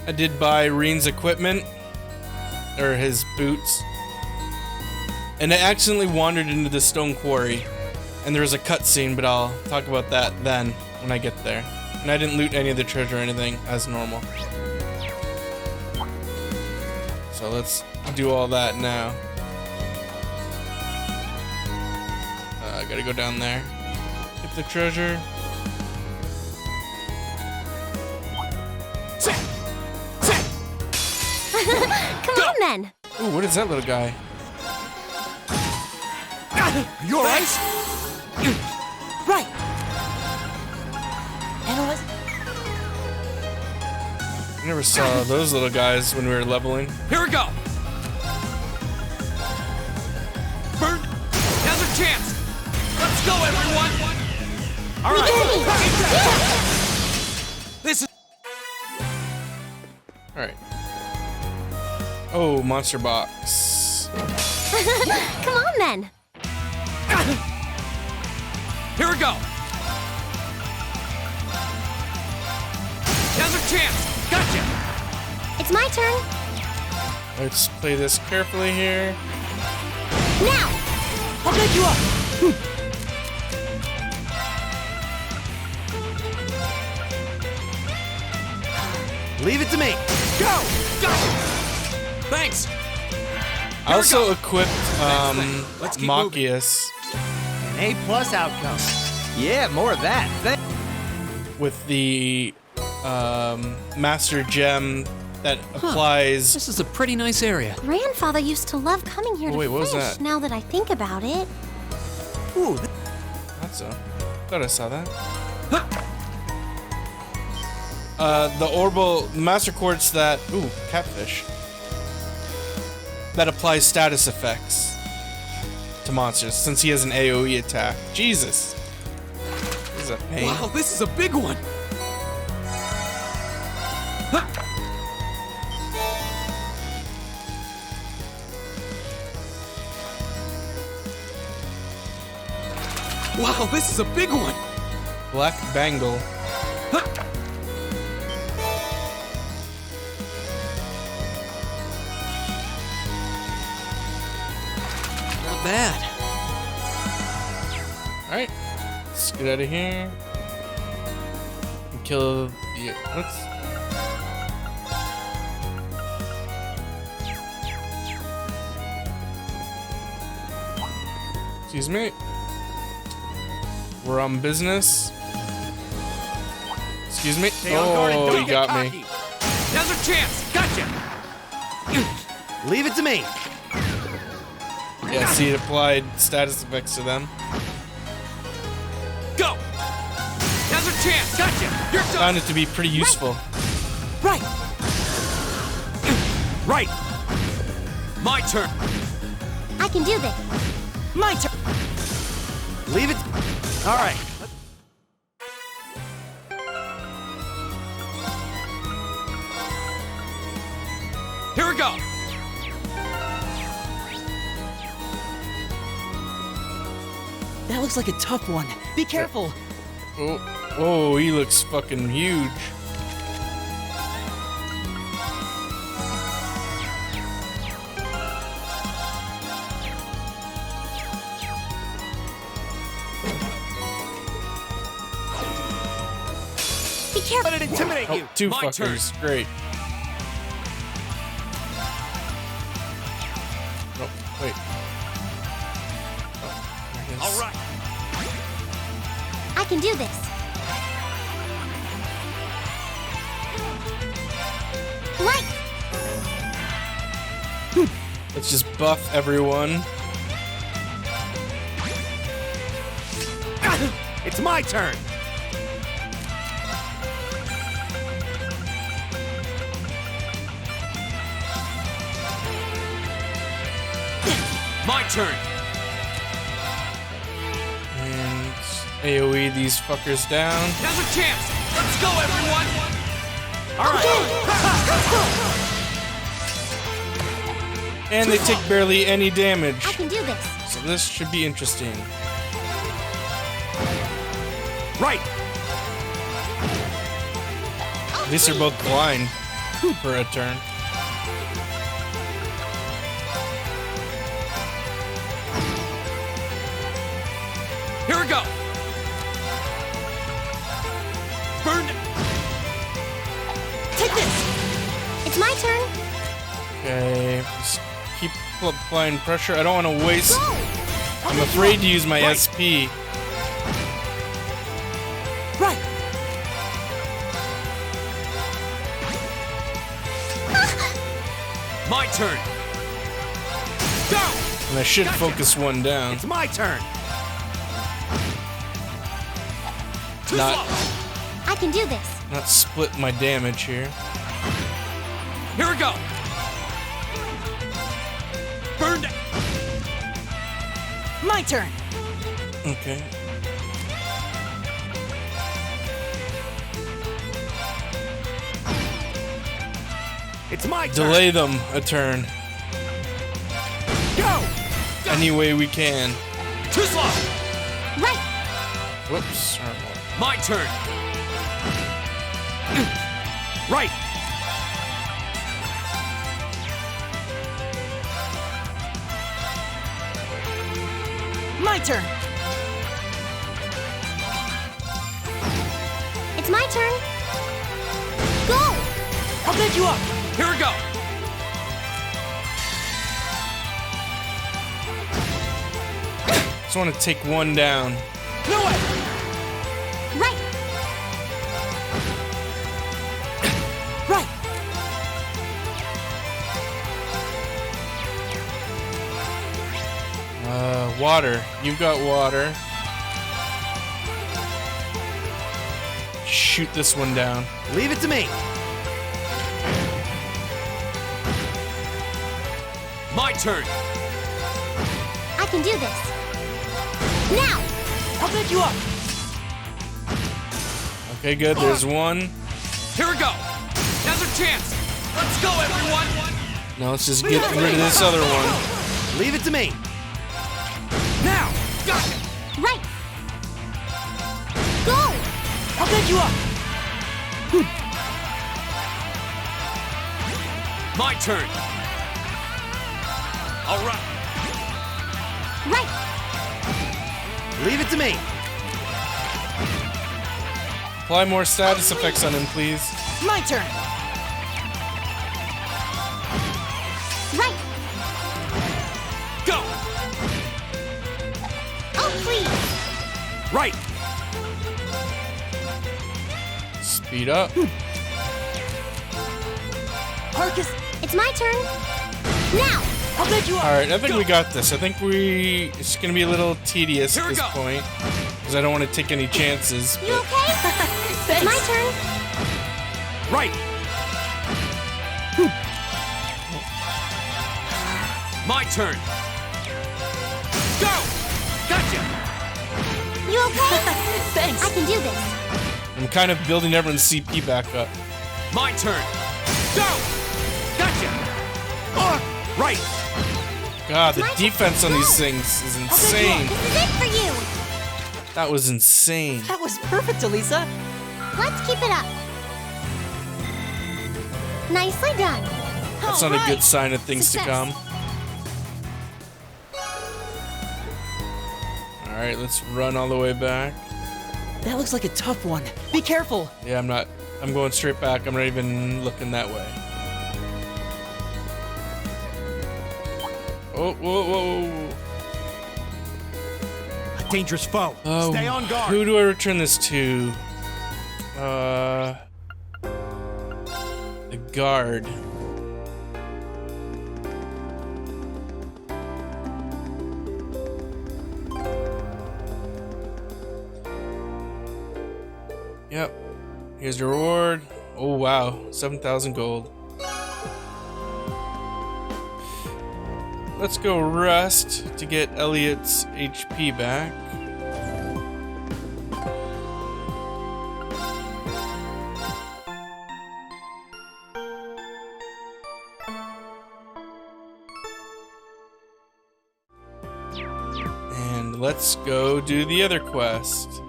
I did buy Reen's equipment, or his boots. And I accidentally wandered into the stone quarry. And there was a cutscene, but I'll talk about that then, when I get there. And I didn't loot any of the treasure or anything, as normal. So let's do all that now. I gotta go down there. Get the treasure. Come on then! Ooh, what is that little guy? You alright? Right. Analyze. I never saw those little guys when we were leveling. Here we go. Bird, now's our chance. Let's go, everyone. All right. This is. All right. Oh, monster box. Come on then! Here we go. Now's our chance. Gotcha. It's my turn. Let's play this carefully here. Now! I'll pick you up. Leave it to me. Go. Gotcha. Thanks. I also equipped Let's keep Machias An A+ outcome. Yeah, more of that. with the master gem that applies. This is a pretty nice area. Grandfather used to love coming here to Wait, what was fish, that? now that I think about it. Ooh, That's so. Thought I saw that. The orbal master quartz that catfish that applies status effects to monsters since he has an AoE attack. Jesus, this is a pain. Wow, this is a big one. Wow, this is a big one. Black bangle. Not bad. Alright, let's get out of here. And kill the. Let's. Excuse me. We're on business. Excuse me. Oh, you got me. Now's our chance. Gotcha. leave it to me. Yeah, see, it applied status effects to them. Go. Now's our chance. Gotcha. You're done. Found it to be pretty useful. Right. Right. My turn. I can do this. My turn. Leave it. All right. Here we go. That looks like a tough one. Be careful. Oh, he looks fucking huge. careful. Let it intimidate you. Oh, two My fuckers. Great. Oh, wait. Oh, All right. I can do this. Light! Let's just buff everyone. It's my turn. My turn. And AoE these fuckers down. Now's a chance. Let's go, everyone. All right. And they take barely any damage. I can do this. So this should be interesting. Right. At least they're both blind for a turn. Here we go. Burn. Take this. It's my turn. Okay, just keep applying pressure. I don't want to waste. Go. I'm afraid to use my SP. Right. My turn. Go. And I should focus one down. It's my turn. Not, I can do this. not split my damage here. Here we go. Burned. My turn. Okay. It's my turn. Delay them a turn. Go. Any way we can. Too slow. Right. Whoops. Wrong one. My turn. Right. My turn. It's my turn. Go. I'll pick you up. Here we go. Just want to take one down. No way. Right. Right. Water. You've got water. Shoot this one down. Leave it to me. My turn. I can do this. Now. I'll pick you up. Okay, good. There's one. Here we go. Now's our chance. Let's go, everyone. Now let's just get rid of this other one. Leave it to me. Now. Gotcha. Right. Go. I'll pick you up. My turn. All right. Right. Leave it to me. Apply more status effects on him, please. My turn. Right. Go. Oh, please. Right. Speed up. Marcus, it's my turn. Now. I'll pick you up. All right, I think we got this. I think it's gonna be a little tedious at this point because I don't want to take any chances. You okay? It's my turn. Right. My turn. Go. Gotcha. You okay? Thanks. I can do this. I'm kind of building everyone's CP back up. My turn. Go. Gotcha. Right. God, the defense on these things is insane. This is it for you. That was insane. That was perfect, Alisa. Let's keep it up. Nicely done. That's not a good sign of things to come. All right, let's run all the way back. That looks like a tough one. Be careful. Yeah, I'm not I'm going straight back. I'm not even looking that way. Oh, whoa, whoa, whoa. A dangerous foe. Oh, Stay on guard. who do I return this to? The guard. Yep. Here's your reward. Oh wow, 7,000 gold. Let's go rest to get Elliot's HP back. And let's go do the other quest.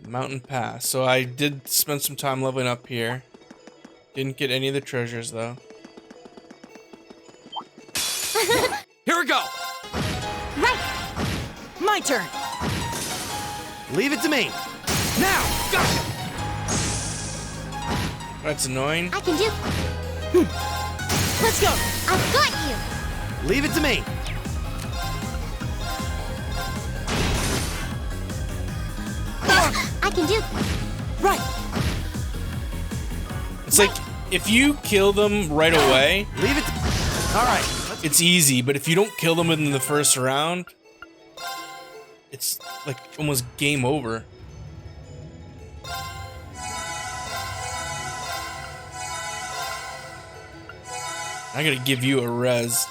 Mountain Pass. So I did spend some time leveling up here. Didn't get any of the treasures though. Here we go! Right! My turn! Leave it to me. Now! Gotcha! That's annoying. I can do. Let's go! I've got you. Leave it to me. I can do. Right! It's like if you kill them right away, Leave it. All right. it's easy. But if you don't kill them in the first round, it's like almost game over. I gotta give you a res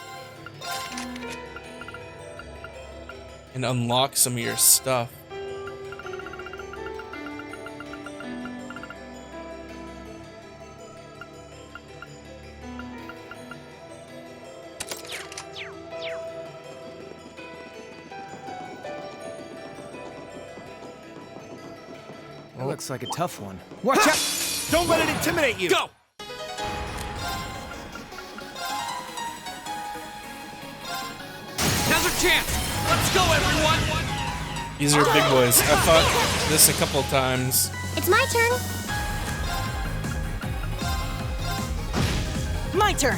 and unlock some of your stuff. That looks like a tough one. Watch out! Don't let it intimidate you. Go! Now's our chance! Let's go, everyone! These are big boys. I fought this a couple times. It's my turn. My turn!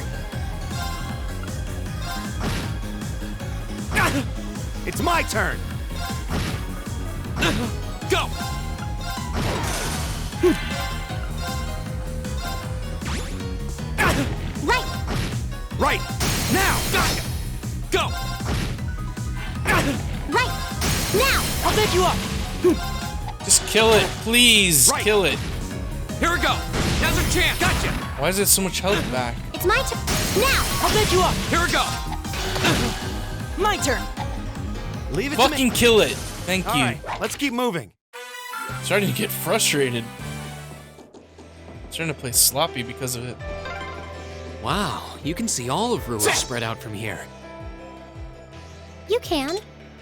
It's my turn. Go! Right. Right. Now. Gotcha! Go! Right. Now. I'll pick you up! Just kill it, please. Right. Kill it. Here we go! Now's our chance! Gotcha! Why is it so much health back? It's my turn. Now. I'll pick you up! Here we go! My turn! Leave it to me. Fucking kill it. Thank All you. right. Let's keep moving. Starting to get frustrated. Starting to play sloppy because of it. Wow, you can see all of Roer spread out from here. You can,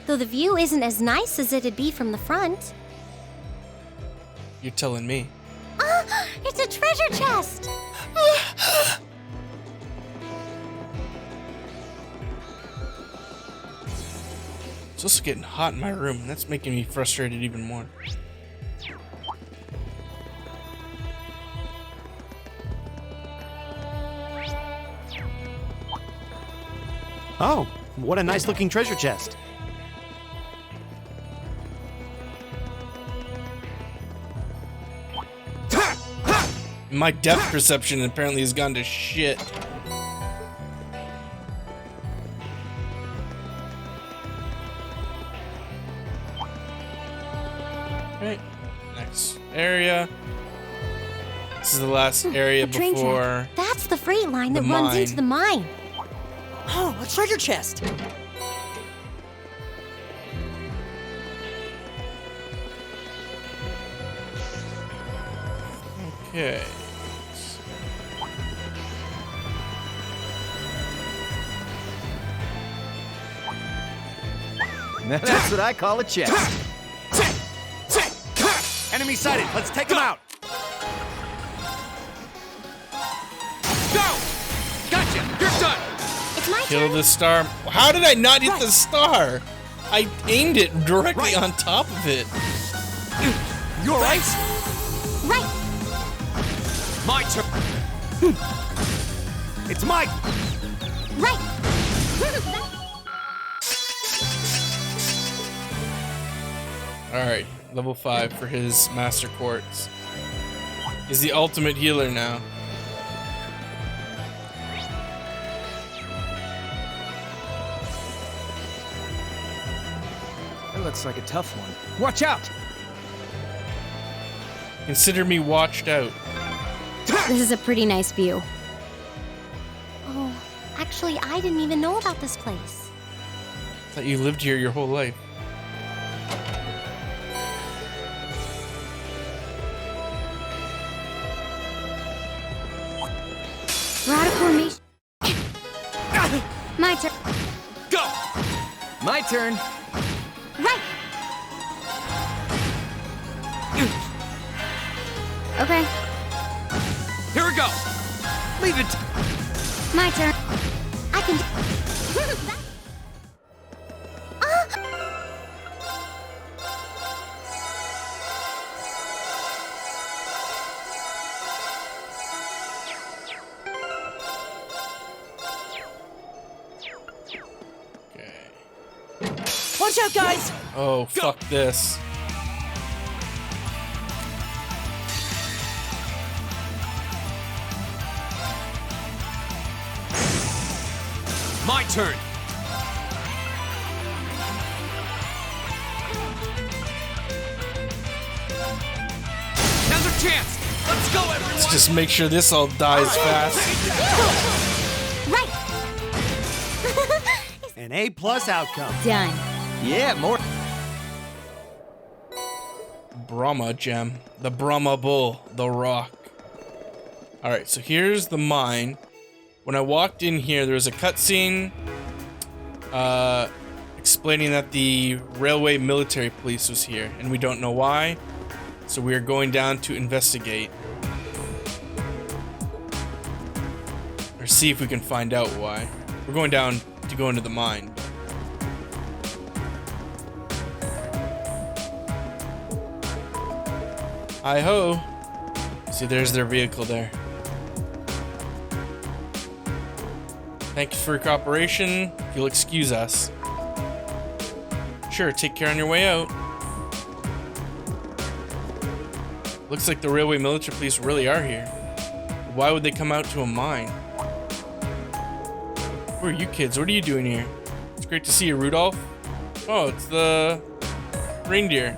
though the view isn't as nice as it'd be from the front. You're telling me. Ah, it's a treasure chest. It's also getting hot in my room, and that's making me frustrated even more. Oh, what a nice looking treasure chest. My depth perception apparently has gone to shit. Right, next area. This is the last area The train before. track. That's the freight line that the runs mine. into the mine. Oh, a treasure chest! Okay. That's what I call a chest. Enemy sighted. Let's take them out. Go! Gotcha! You're done! It's my Kill turn. the star. How did I not hit the star? I aimed it directly on top of it. You alright? Right. My turn. It's Mike. Right. Alright, level 5 for his Master Quartz. He's the ultimate healer now. That looks like a tough one. Watch out! Consider me watched out. This is a pretty nice view. Oh, actually, I didn't even know about this place. Thought you lived here your whole life. We're out of formation. My turn. Go! My turn. Right. Okay, Here we go. Leave it. my turn. I can. Watch out, guys! Oh, fuck this. My turn. Now's our chance. Let's go, everyone. Let's just make sure this all dies fast. Right. An A+ outcome. Done. Yeah, more. Brahma gem. The Brahma bull. The rock. Alright, so here's the mine. When I walked in here, there was a cutscene explaining that the railway military police was here, and we don't know why. So we are going down to investigate. Or see if we can find out why. We're going down to go into the mine. Hi-ho! See, there's their vehicle there. Thank you for your cooperation. If you'll excuse us. Sure, take care on your way out. Looks like the railway military police really are here. Why would they come out to a mine? Who are you kids? What are you doing here? It's great to see you, Rudolph. Oh, it's the reindeer.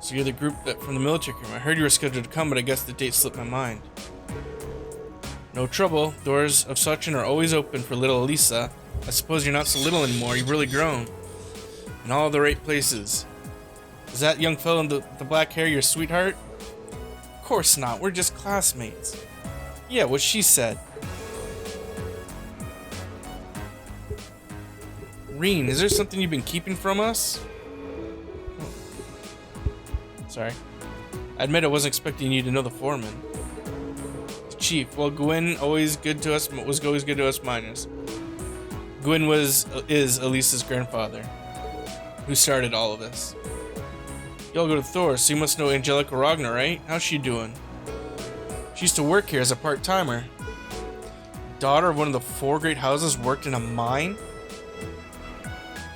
So you're the group that from the military crew. I heard you were scheduled to come, but I guess the date slipped my mind. No trouble. Doors of Sentient are always open for little Alisa. I suppose you're not so little anymore. You've really grown. In all the right places. Is that young fellow in the black hair your sweetheart? Of course not. We're just classmates. Yeah, what she said. Reen, is there something you've been keeping from us? Sorry. I admit I wasn't expecting you to know the foreman. The chief. Well, Gwyn always good to us. Was always good to us miners. Gwyn is Elisa's grandfather, who started all of this. Y'all go to Thor, so you must know Angelica Ragnar, right? How's she doing? She used to work here as a part-timer. Daughter of one of the 4 great houses worked in a mine?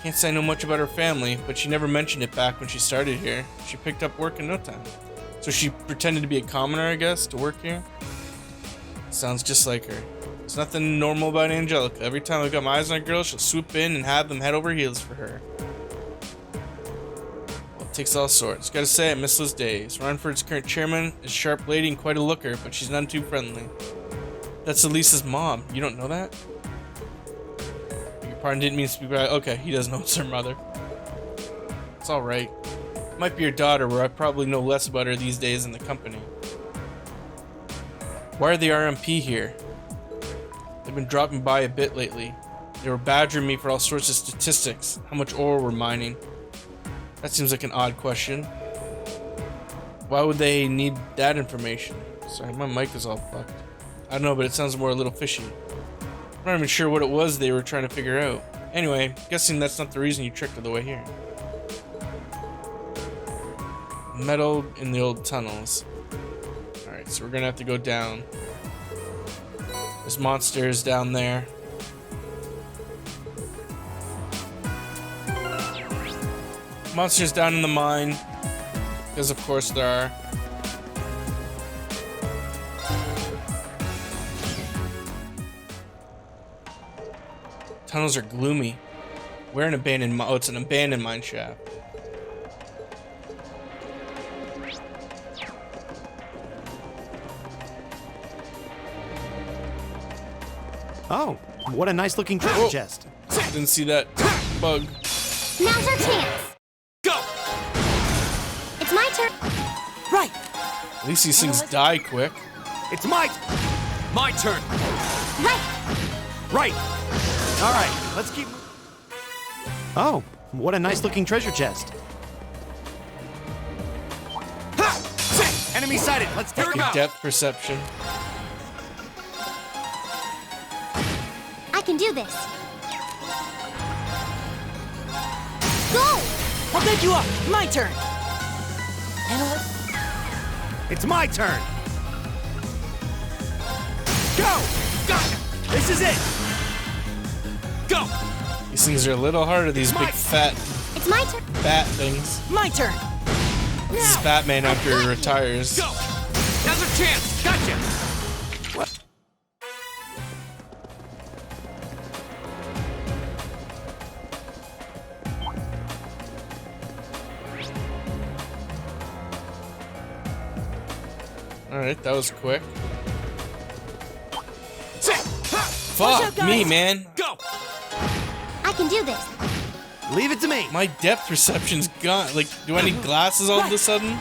Can't say I know much about her family, but she never mentioned it back when she started here. She picked up work in no time. So she pretended to be a commoner, I guess, to work here? Sounds just like her. There's nothing normal about Angelica. Every time I've got my eyes on a girl, she'll swoop in and have them head over heels for her. Well, it takes all sorts. Gotta say, I miss those days. Reinford's current chairman is a sharp lady and quite a looker, but she's none too friendly. That's Elisa's mom. You don't know that? Your pardon, didn't mean to speak about. Okay, he doesn't know it's her mother. It's alright. Might be your daughter, where I probably know less about her these days in the company. Why are the RMP here? They've been dropping by a bit lately. They were badgering me for all sorts of statistics, how much ore we're mining. That seems like an odd question. Why would they need that information? Sorry, my mic is all fucked. I don't know, but it sounds more a little fishy. I'm not even sure what it was they were trying to figure out. Anyway, guessing that's not the reason you trekked all the way here. Metal in the old tunnels. Alright, so we're gonna have to go down. There's monsters down there. Monsters down in the mine. Because of course there are. Tunnels are gloomy. Where an abandoned mine? Oh, it's an abandoned mine shaft. Oh, what a nice looking treasure chest. Didn't see that bug. Now's our chance. Go! It's my turn. Right. At least these things die quick. It's my turn. Right. All right, let's keep. Oh, what a nice looking treasure chest. Ha! Enemy sighted. Let's take Good depth perception. I can do this. Go! I'll pick you up. My turn. It's my turn. Go! Gotcha! This is it! Go! These things are a little harder, these big fat It's my turn. bat things. My turn. This is Batman after he retires. Go! Now's our chance! Gotcha! What? Alright, that was quick. Fuck me, man. Go! I can do this. Leave it to me. My depth perception's gone. Like, do I need glasses all of a sudden?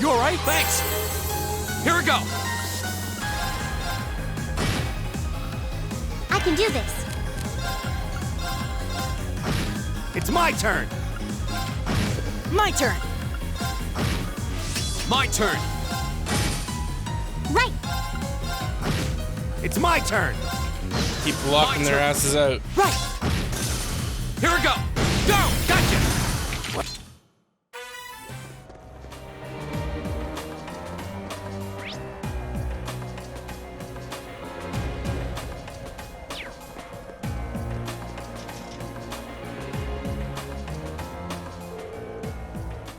You alright? Thanks! Here we go! I can do this. It's my turn. My turn! My turn! Right. It's my turn. Keep blocking their asses out. Right! Here we go! Go! Gotcha!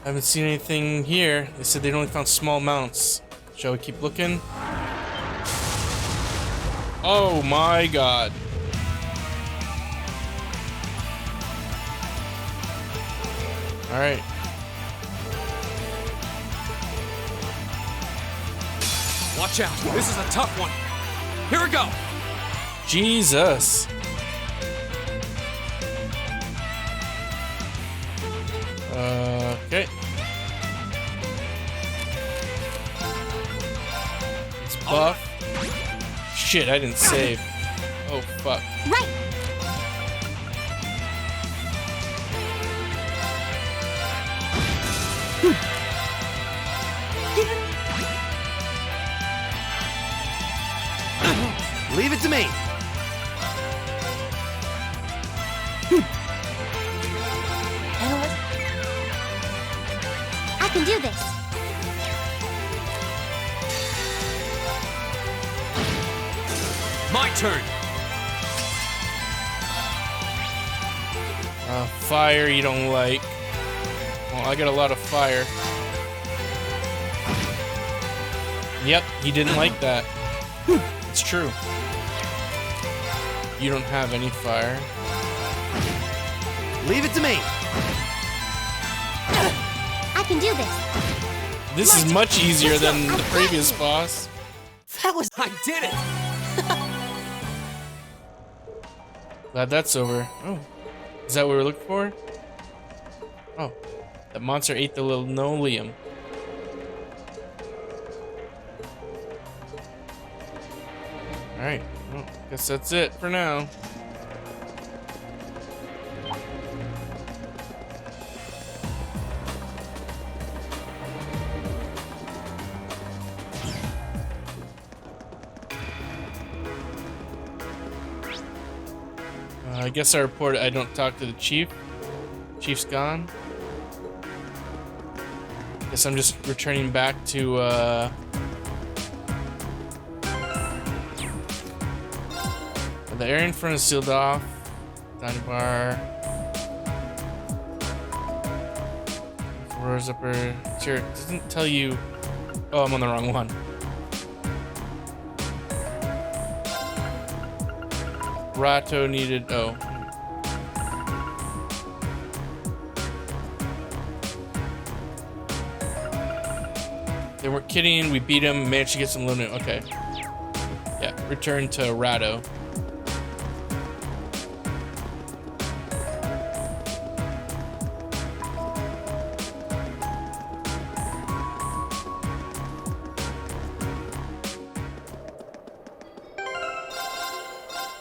I haven't seen anything here. They said they'd only found small mounts. Shall we keep looking? Oh my god. Alright. Watch out! This is a tough one! Here we go! Jesus. Okay. It's buff. Shit, I didn't save. Oh, fuck. Right. Leave it to me. I can do this. My turn! Fire you don't like. Well, I got a lot of fire. Yep, he didn't like that. It's true. You don't have any fire. Leave it to me. I can do this. This is much easier than the previous boss. That was... I did it! Glad that's over. Oh. Is that what we were looking for? Oh. That monster ate the linoleum. Alright. Well, guess that's it for now. I guess I reported I don't talk to the chief. Chief's gone. Guess I'm just returning back to the area in front is sealed off. Dining bar. Floors upper tier. It doesn't tell you. Oh, I'm on the wrong one. Rato needed. Oh. They weren't kidding. We beat him. Managed to get some loot. Okay. Yeah. Return to Rato.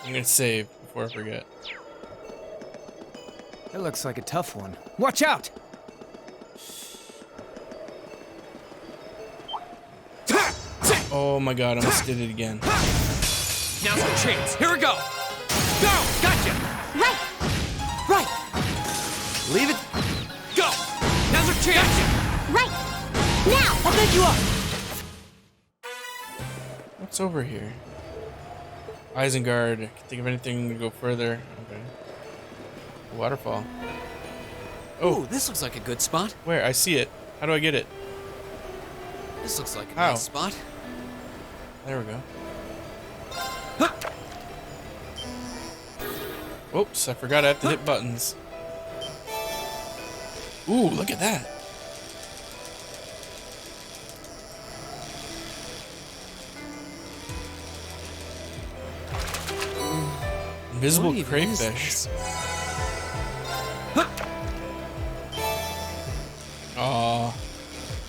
I'm gonna save before I forget. That looks like a tough one. Watch out! Oh my god, I almost did it again. Now's our chance. Here we go. Go! Gotcha! Right! Right! Leave it. Go! Now's our chance! Gotcha. Right! Now! I'll pick you up! What's over here? Isengard. I can think of anything to go further. Okay. Waterfall. Oh, this looks like a good spot. Where? I see it. How do I get it? This looks like a How? nice spot. There we go. Oops, I forgot I have to hit buttons. Ooh, look at that. Invisible crayfish. Aw,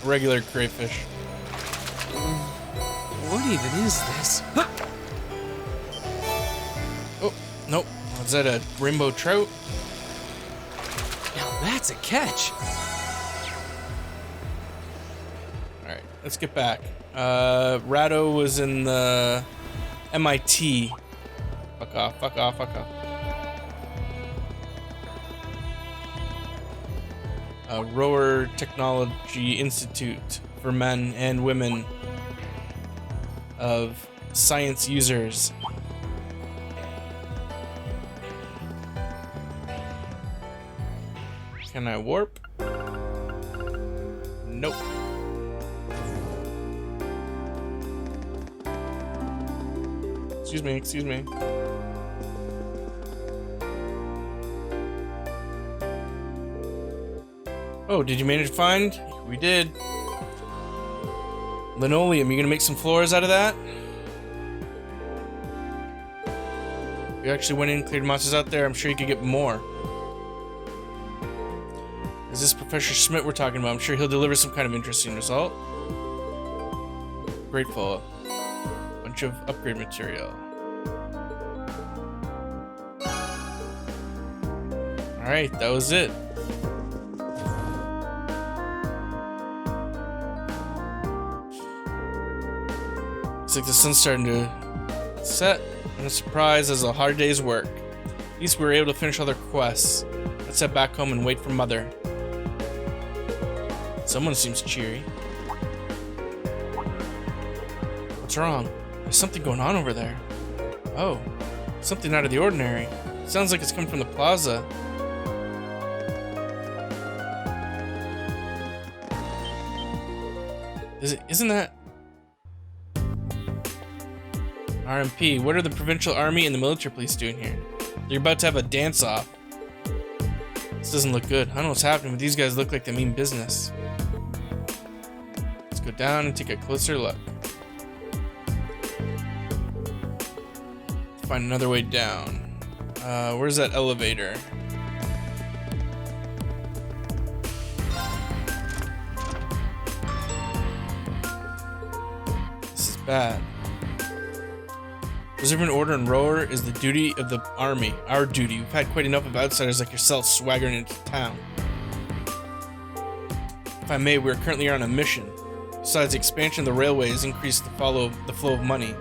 regular crayfish. What even is this? Oh, nope. Was that a rainbow trout? Now that's a catch. Alright, let's get back. Rato was in the MIT. Fuck off, fuck off, fuck off. Roer Technology Institute for men and women of science users. Can I warp? Nope. Excuse me, excuse me. Oh, did you manage to find? We did. Linoleum, you gonna make some floors out of that? We actually went in, cleared monsters out there. I'm sure you could get more. Is this Professor Schmidt we're talking about? I'm sure he'll deliver some kind of interesting result. Grateful. Bunch of upgrade material. Alright, that was it. Looks like the sun's starting to set. And a surprise as a hard day's work. At least we were able to finish all their quests. Let's head back home and wait for Mother. Someone seems cheery. What's wrong? There's something going on over there. Oh, something out of the ordinary. Sounds like it's coming from the plaza. Isn't that... RMP, what are the provincial army and the military police doing here? They're about to have a dance-off. This doesn't look good. I don't know what's happening, but these guys look like they mean business. Let's go down and take a closer look. Find another way down. Where's that elevator? This is bad. Preserving order and Roer is the duty of the army. Our duty. We've had quite enough of outsiders like yourself swaggering into town. If I may, we are currently on a mission. Besides, the expansion of the railway has increased the flow of money.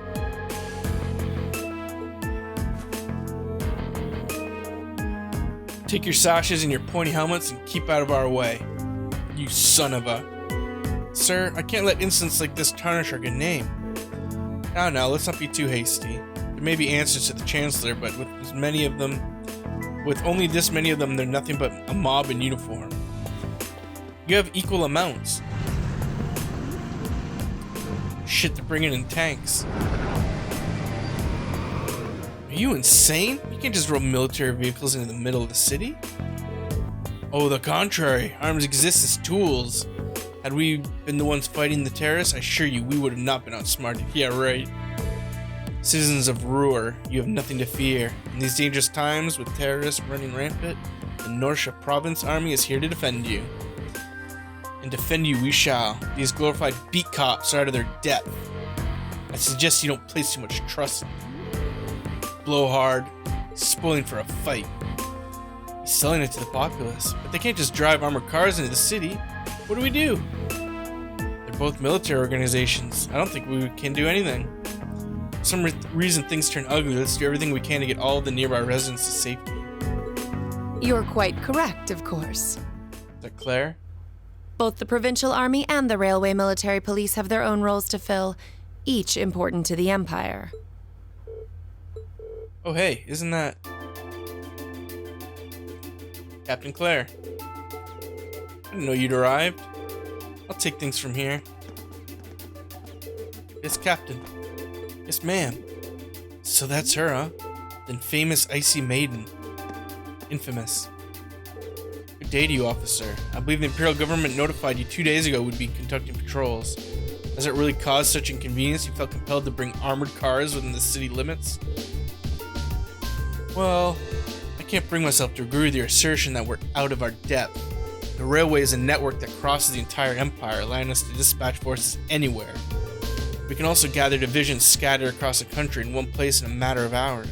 Take your sashes and your pointy helmets and keep out of our way. You son of a... Sir, I can't let incidents like this tarnish our good name. Now, let's not be too hasty. There may be answers to the Chancellor, but with only this many of them, they're nothing but a mob in uniform. You have equal amounts. Shit, they're bringing in tanks. Are you insane? You can't just roll military vehicles into the middle of the city? Oh, the contrary. Arms exist as tools. Had we been the ones fighting the terrorists, I assure you we would have not been outsmarted. Yeah, right. Citizens of Roer, you have nothing to fear. In these dangerous times, with terrorists running rampant, the Norsha Province Army is here to defend you. And defend you we shall. These glorified beat cops are out of their depth. I suggest you don't place too much trust in them. Blow hard, spoiling for a fight. He's selling it to the populace, but they can't just drive armored cars into the city. What do we do? They're both military organizations. I don't think we can do anything. For some reason things turn ugly. Let's do everything we can to get all of the nearby residents to safety. You're quite correct, of course. Is that Claire? Both the Provincial Army and the Railway Military Police have their own roles to fill, each important to the Empire. Oh hey, isn't that Captain Claire? I didn't know you'd arrived. I'll take things from here. Yes, Captain. Yes, ma'am. So that's her, huh? Then famous Icy Maiden. Infamous. Good day to you, officer. I believe the Imperial government notified you 2 days ago we'd be conducting patrols. Has it really caused such inconvenience you felt compelled to bring armored cars within the city limits? Well, I can't bring myself to agree with your assertion that we're out of our depth. The railway is a network that crosses the entire empire, allowing us to dispatch forces anywhere. We can also gather divisions scattered across the country in one place in a matter of hours.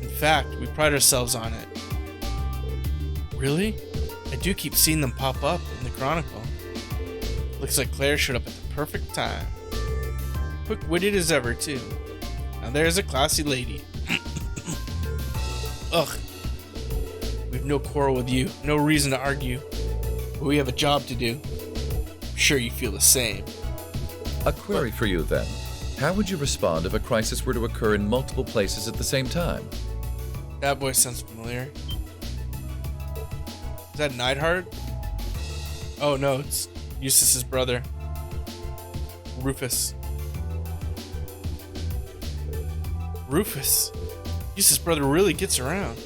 In fact, we pride ourselves on it. Really? I do keep seeing them pop up in the Chronicle. Looks like Claire showed up at the perfect time. Quick-witted as ever, too. Now there's a classy lady. Ugh. We have no quarrel with you, no reason to argue. But we have a job to do. I'm sure you feel the same. A query for you, then. How would you respond if a crisis were to occur in multiple places at the same time? That voice sounds familiar. Is that Neidhart? Oh no, it's Eustace's brother. Rufus. Rufus? Eustace's brother really gets around.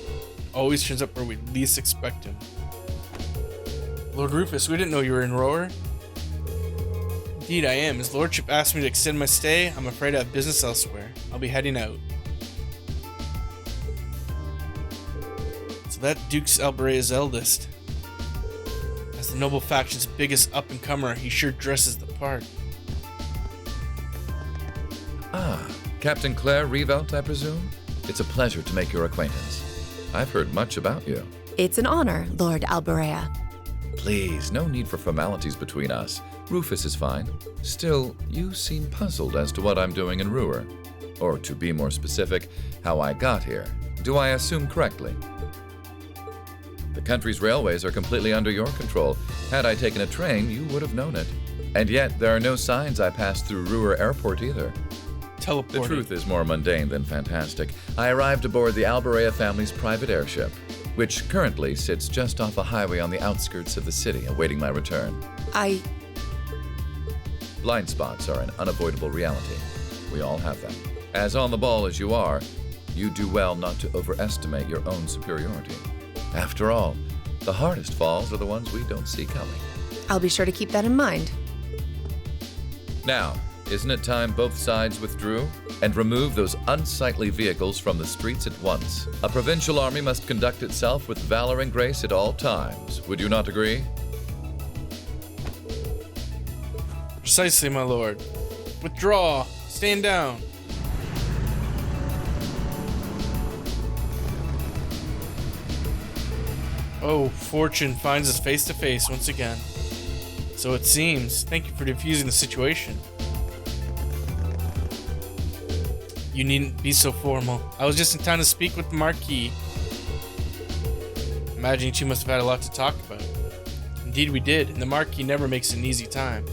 Always turns up where we least expect him. Lord Rufus, we didn't know you were in Roer. Indeed I am. His lordship asked me to extend my stay. I'm afraid I have business elsewhere. I'll be heading out. So that Duke's Alberea's eldest. As the noble faction's biggest up-and-comer, he sure dresses the part. Ah, Captain Claire Revelt, I presume? It's a pleasure to make your acquaintance. I've heard much about you. It's an honor, Lord Alberea. Please, no need for formalities between us. Rufus is fine. Still, you seem puzzled as to what I'm doing in Roer. Or to be more specific, how I got here. Do I assume correctly? The country's railways are completely under your control. Had I taken a train, you would have known it. And yet, there are no signs I passed through Roer Airport either. Teleporting. The truth is more mundane than fantastic. I arrived aboard the Alberea family's private airship, which currently sits just off a highway on the outskirts of the city, awaiting my return. Blind spots are an unavoidable reality. We all have them. As on the ball as you are, you do well not to overestimate your own superiority. After all, the hardest falls are the ones we don't see coming. I'll be sure to keep that in mind. Now, isn't it time both sides withdrew and removed those unsightly vehicles from the streets at once? A provincial army must conduct itself with valor and grace at all times. Would you not agree? Precisely, my lord. Withdraw. Stand down. Oh, fortune finds us face to face once again. So it seems. Thank you for diffusing the situation. You needn't be so formal. I was just in town to speak with the Marquis. Imagine you two must have had a lot to talk about. Indeed we did, and the Marquis never makes an easy time.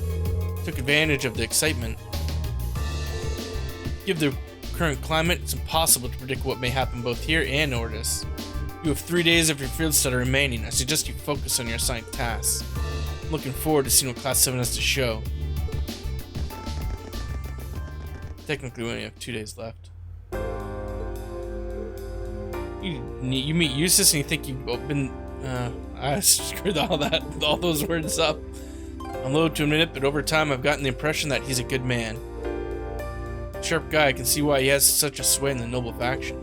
took advantage of the excitement. Given the current climate, it's impossible to predict what may happen both here and Ordis. You have 3 days of your field study remaining. I suggest you focus on your assigned tasks. I'm looking forward to seeing what Class 7 has to show. Technically, we only have 2 days left. You meet Eustace and you think you've been... I screwed all those words up. I'm loath to admit it, but over time I've gotten the impression that he's a good man. Sharp guy, I can see why he has such a sway in the noble faction.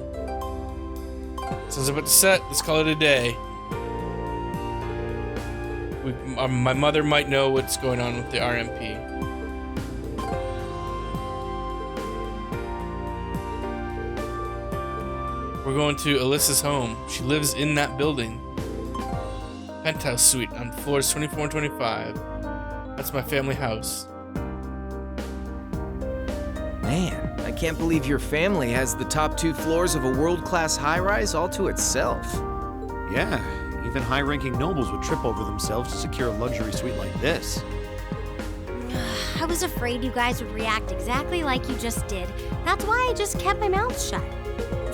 Sun's about to set, let's call it a day. My mother might know what's going on with the RMP. We're going to Alisa's home. She lives in that building. Penthouse suite on floors 24 and 25. That's my family house. Man, I can't believe your family has the top 2 floors of a world-class high-rise all to itself. Yeah, even high-ranking nobles would trip over themselves to secure a luxury suite like this. I was afraid you guys would react exactly like you just did. That's why I just kept my mouth shut.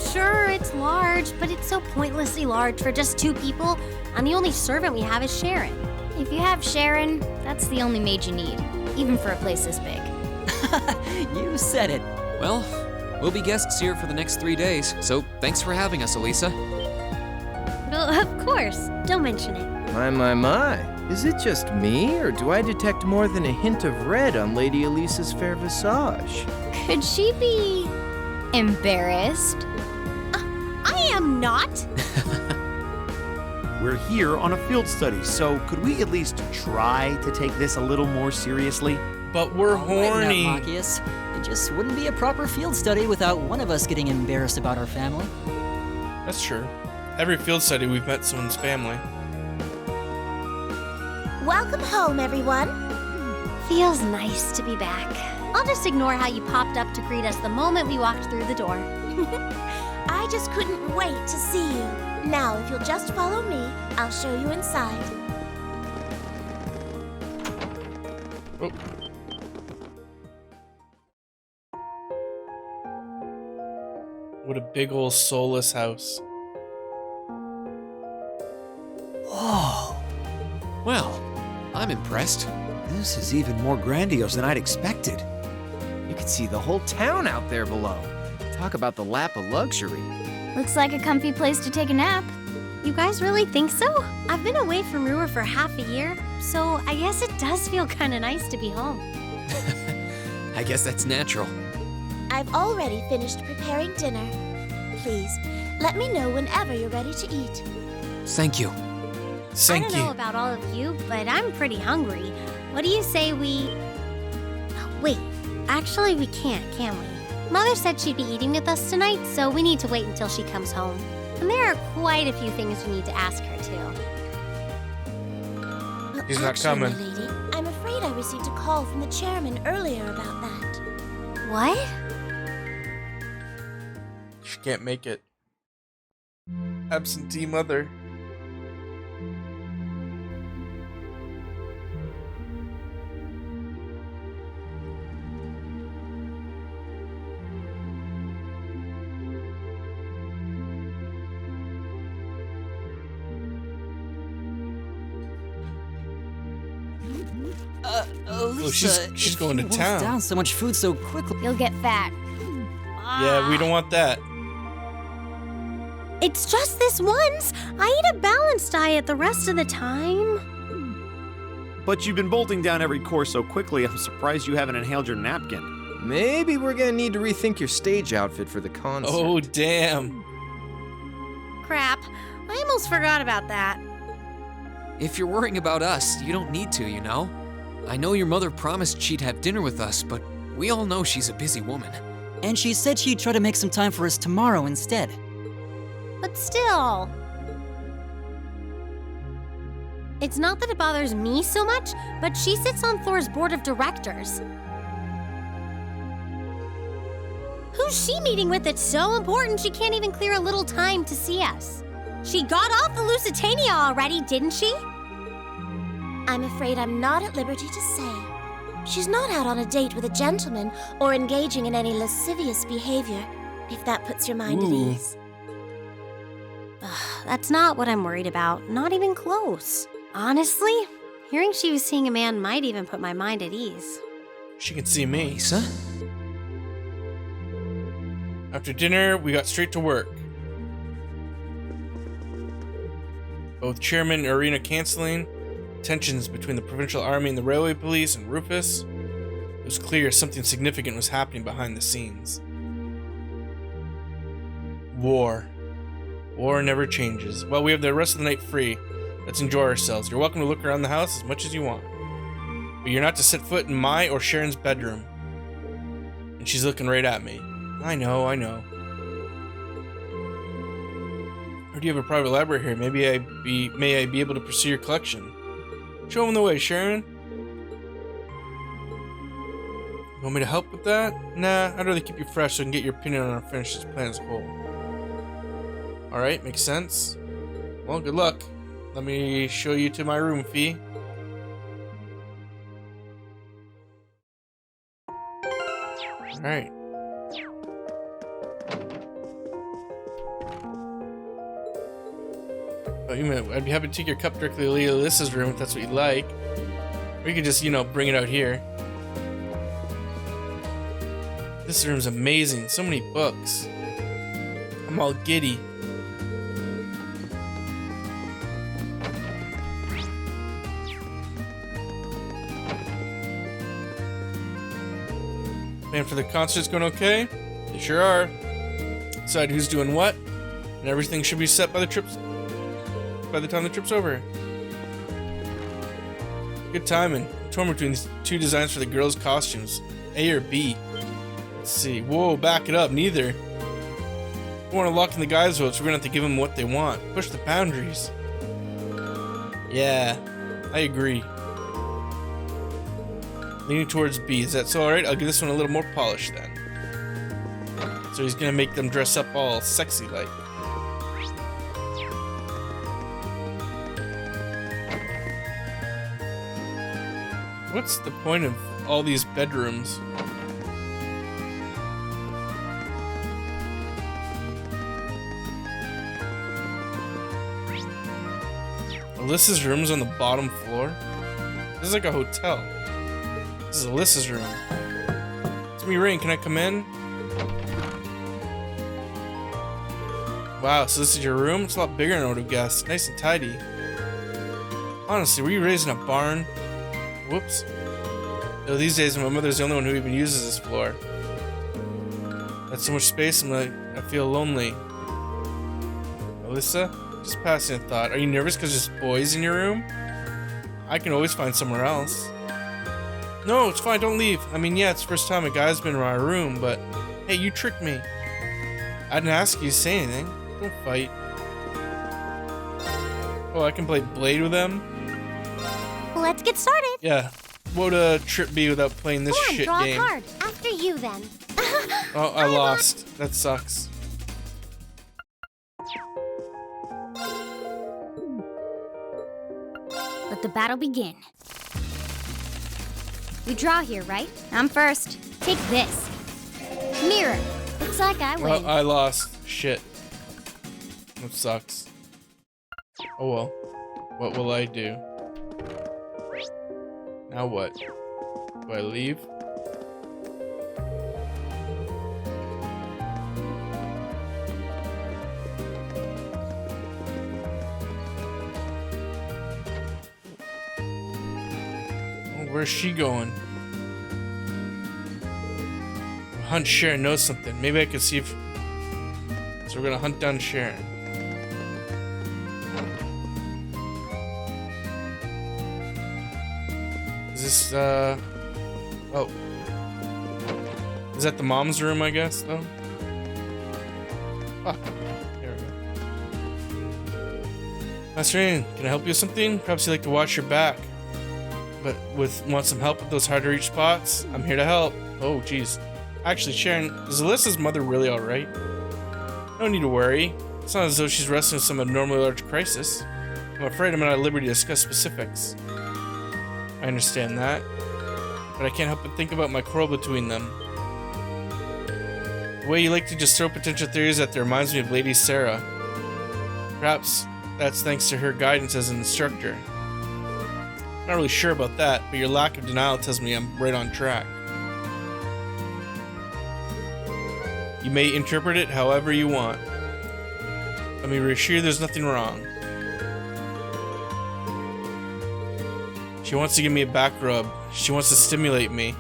Sure, it's large, but it's so pointlessly large for just 2 people, and the only servant we have is Sharon. If you have Sharon, that's the only maid you need, even for a place this big. You said it. Well, we'll be guests here for the next 3 days, so thanks for having us, Alisa. Well, of course. Don't mention it. My. Is it just me, or do I detect more than a hint of red on Lady Alisa's fair visage? Could she be embarrassed? I am not. We're here on a field study, so could we at least try to take this a little more seriously? But we're horny. Right now, Machias. It just wouldn't be a proper field study without one of us getting embarrassed about our family. That's true. Every field study we've met someone's family. Welcome home, everyone. Feels nice to be back. I'll just ignore how you popped up to greet us the moment we walked through the door. I just couldn't wait to see you. Now, if you'll just follow me, I'll show you inside. Oh. What a big old soulless house. Whoa. Well, I'm impressed. This is even more grandiose than I'd expected. You could see the whole town out there below. Talk about the lap of luxury. Looks like a comfy place to take a nap. You guys really think so? I've been away from Roer for half a year, so I guess it does feel kind of nice to be home. I guess that's natural. I've already finished preparing dinner. Please, let me know whenever you're ready to eat. Thank you. I don't know about all of you, but I'm pretty hungry. What do you say we... Oh, wait, actually we can't, can we? Mother said she'd be eating with us tonight, so we need to wait until she comes home. And there are quite a few things we need to ask her, too. Well, He's not actually, coming. my lady, I'm afraid I received a call from the chairman earlier about that. What? She can't make it. Absentee mother. Alisa, she's if going to you wolf town. down so much food so quickly. You'll get fat. Yeah, we don't want that. It's just this once. I eat a balanced diet the rest of the time. But you've been bolting down every course so quickly, I'm surprised you haven't inhaled your napkin. Maybe we're gonna need to rethink your stage outfit for the concert. Oh, damn. Crap. I almost forgot about that. If you're worrying about us, you don't need to, you know? I know your mother promised she'd have dinner with us, but we all know she's a busy woman. And she said she'd try to make some time for us tomorrow instead. But still. It's not that it bothers me so much, but she sits on Thor's board of directors. Who's she meeting with that's so important she can't even clear a little time to see us? She got off the Lusitania already, didn't she? I'm afraid I'm not at liberty to say. She's not out on a date with a gentleman or engaging in any lascivious behavior, if that puts your mind at ease. That's not what I'm worried about. Not even close. Honestly, hearing she was seeing a man might even put my mind at ease. She can see me. Lisa? After dinner, we got straight to work. Both Chairman and Arena canceling, tensions between the Provincial Army and the Railway Police and Rufus. It was clear something significant was happening behind the scenes. War. War never changes. Well, we have the rest of the night free. Let's enjoy ourselves. You're welcome to look around the house as much as you want. But you're not to set foot in my or Sharon's bedroom. And she's looking right at me. I know. Or do you have a private library here? May I be able to pursue your collection? Show them the way, Sharon. You want me to help with that? Nah, I'd rather keep you fresh so I can get your opinion on our finished plan as a whole. Alright, makes sense. Well, good luck. Let me show you to my room, Fee. Alright. Oh, I'd be happy to take your cup directly to Alisa's room if that's what you'd like. Or you could just, bring it out here. This room's amazing. So many books. I'm all giddy. Plan for the concert's going okay? They sure are. Decide who's doing what, and everything should be set by the time the trip's over. Good timing. I'm torn between these two designs for the girls' costumes. A or B? Let's see. Whoa, back it up. Neither. We want to lock in the guys' votes. We're going to have to give them what they want. Push the boundaries. Yeah, I agree. Leaning towards B. Is that so alright? I'll give this one a little more polish then. So he's going to make them dress up all sexy like. What's the point of all these bedrooms? Alyssa's room's on the bottom floor? This is like a hotel. This is Alyssa's room. It's me, Rain. Can I come in? Wow, so this is your room? It's a lot bigger than I would have guessed. Nice and tidy. Honestly, were you raised in a barn? Whoops. Though these days, my mother's the only one who even uses this floor. That's so much space, I feel lonely. Alisa? Just passing a thought. Are you nervous because there's boys in your room? I can always find somewhere else. No, it's fine, don't leave. I mean, yeah, it's the first time a guy's been in our room, but hey, you tricked me. I didn't ask you to say anything. Don't fight. Oh, I can play Blade with them? Let's get started. Yeah. What would a trip be without playing this shit draw game? A card. After you, then. Oh, I lost. That sucks. Let the battle begin. You draw here, right? I'm first. Take this. Mirror. Looks like I win. Well, I lost. Shit. That sucks. Oh well. What will I do? Now what? Do I leave? Where's she going? Hunt Sharon knows something. Maybe I could see if... So we're gonna hunt down Sharon. Is this, oh. Is that the mom's room, I guess, though? Fuck. There we go. Master Rain, can I help you with something? Perhaps you'd like to watch your back. But want some help with those hard to reach spots? I'm here to help. Oh, jeez. Actually, Sharon, is Alyssa's mother really alright? No need to worry. It's not as though she's wrestling with some abnormally large crisis. I'm afraid I'm not at liberty to discuss specifics. I understand that. but I can't help but think about my quarrel between them. The way you like to just throw potential theories at there reminds me of Lady Sarah. Perhaps that's thanks to her guidance as an instructor. I'm not really sure about that, but your lack of denial tells me I'm right on track. You may interpret it however you want. Let me reassure you there's nothing wrong. She wants to give me a back rub. She wants to stimulate me.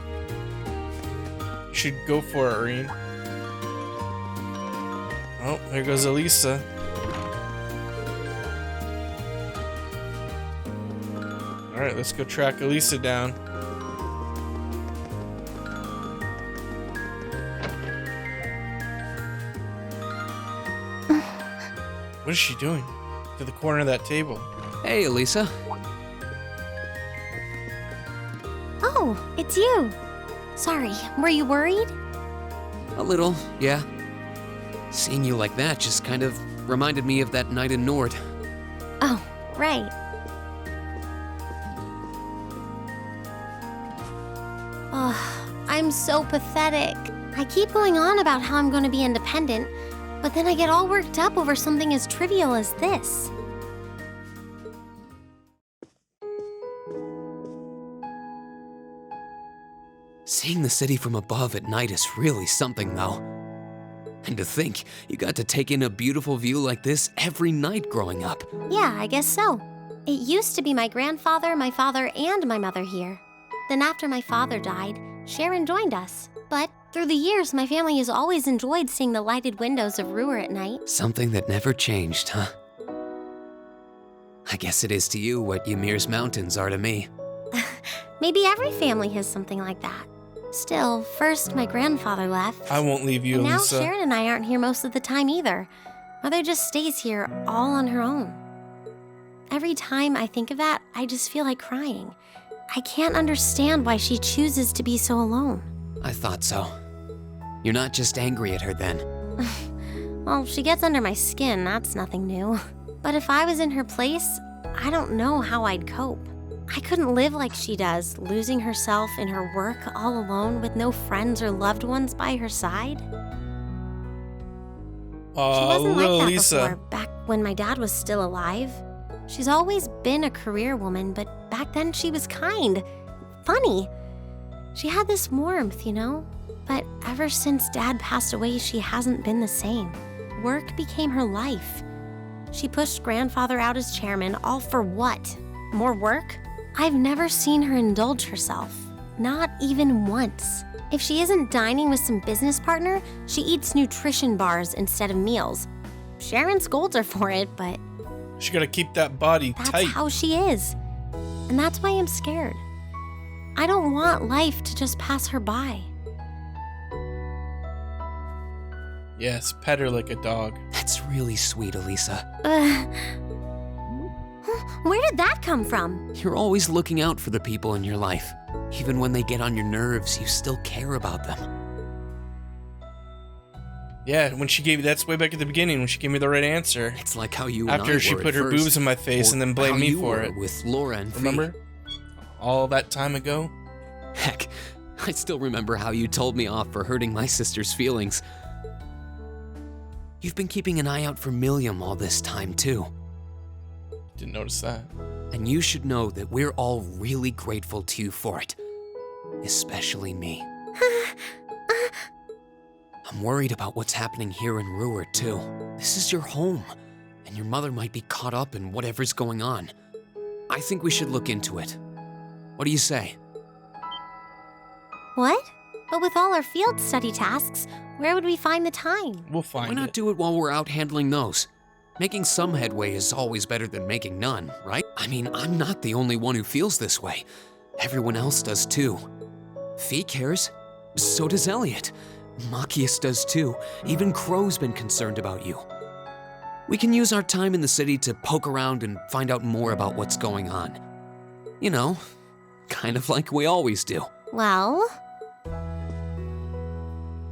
You should go for it, Rein. Oh, there goes Alisa. Alright, let's go track Alisa down. What is she doing? To the corner of that table. Hey, Alisa. Oh, it's you. Sorry, were you worried? A little, yeah. Seeing you like that just kind of reminded me of that night in Nord. Oh, right. Oh, I'm so pathetic. I keep going on about how I'm going to be independent, but then I get all worked up over something as trivial as this. Seeing the city from above at night is really something, though. And to think, you got to take in a beautiful view like this every night growing up. Yeah, I guess so. It used to be my grandfather, my father, and my mother here. Then after my father died, Sharon joined us. But through the years, my family has always enjoyed seeing the lighted windows of Roer at night. Something that never changed, huh? I guess it is to you what Ymir's mountains are to me. Maybe every family has something like that. Still, first my grandfather left. I won't leave you, and now Alisa. Sharon and I aren't here most of the time either. Mother just stays here all on her own. Every time I think of that, I just feel like crying. I can't understand why she chooses to be so alone. I thought so. You're not just angry at her then. Well, she gets under my skin, that's nothing new. But if I was in her place, I don't know how I'd cope. I couldn't live like she does, losing herself in her work all alone with no friends or loved ones by her side. She wasn't like that before, back when my dad was still alive. She's always been a career woman, but back then she was kind, funny. She had this warmth, you know? But ever since Dad passed away, she hasn't been the same. Work became her life. She pushed Grandfather out as chairman, all for what? More work? I've never seen her indulge herself. Not even once. If she isn't dining with some business partner, she eats nutrition bars instead of meals. Sharon scolds her for it, but she gotta keep that body that's tight. That's how she is. And that's why I'm scared. I don't want life to just pass her by. Yes, pet her like a dog. That's really sweet, Alisa. Where did that come from? You're always looking out for the people in your life. Even when they get on your nerves, you still care about them. Yeah, when she gave that's way back at the beginning when she gave me the right answer. It's like how you and I after she were put at her first, boobs in my face and then blamed me for it. With Laura and remember? All that time ago? Heck, I still remember how you told me off for hurting my sister's feelings. You've been keeping an eye out for Milliam all this time, too. Didn't notice that. And you should know that we're all really grateful to you for it. Especially me. I'm worried about what's happening here in Roer, too. This is your home, and your mother might be caught up in whatever's going on. I think we should look into it. What do you say? What? But with all our field study tasks, where would we find the time? We'll find it. Why not do it while we're out handling those? Making some headway is always better than making none, right? I mean, I'm not the only one who feels this way. Everyone else does too. Fee cares. So does Elliot. Machias does too. Even Crow's been concerned about you. We can use our time in the city to poke around and find out more about what's going on. You know, kind of like we always do. Well,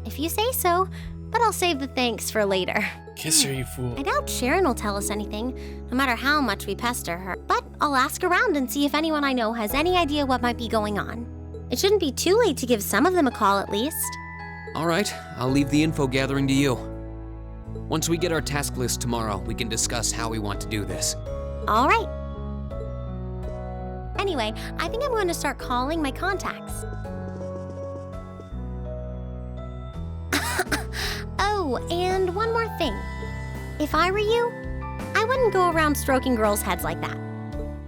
if you say so, but I'll save the thanks for later. Kiss her, you fool. I doubt Sharon will tell us anything, no matter how much we pester her. But I'll ask around and see if anyone I know has any idea what might be going on. It shouldn't be too late to give some of them a call at least. All right, I'll leave the info gathering to you. Once we get our task list tomorrow, we can discuss how we want to do this. All right. Anyway, I think I'm going to start calling my contacts. Oh, and one more thing. If I were you, I wouldn't go around stroking girls' heads like that.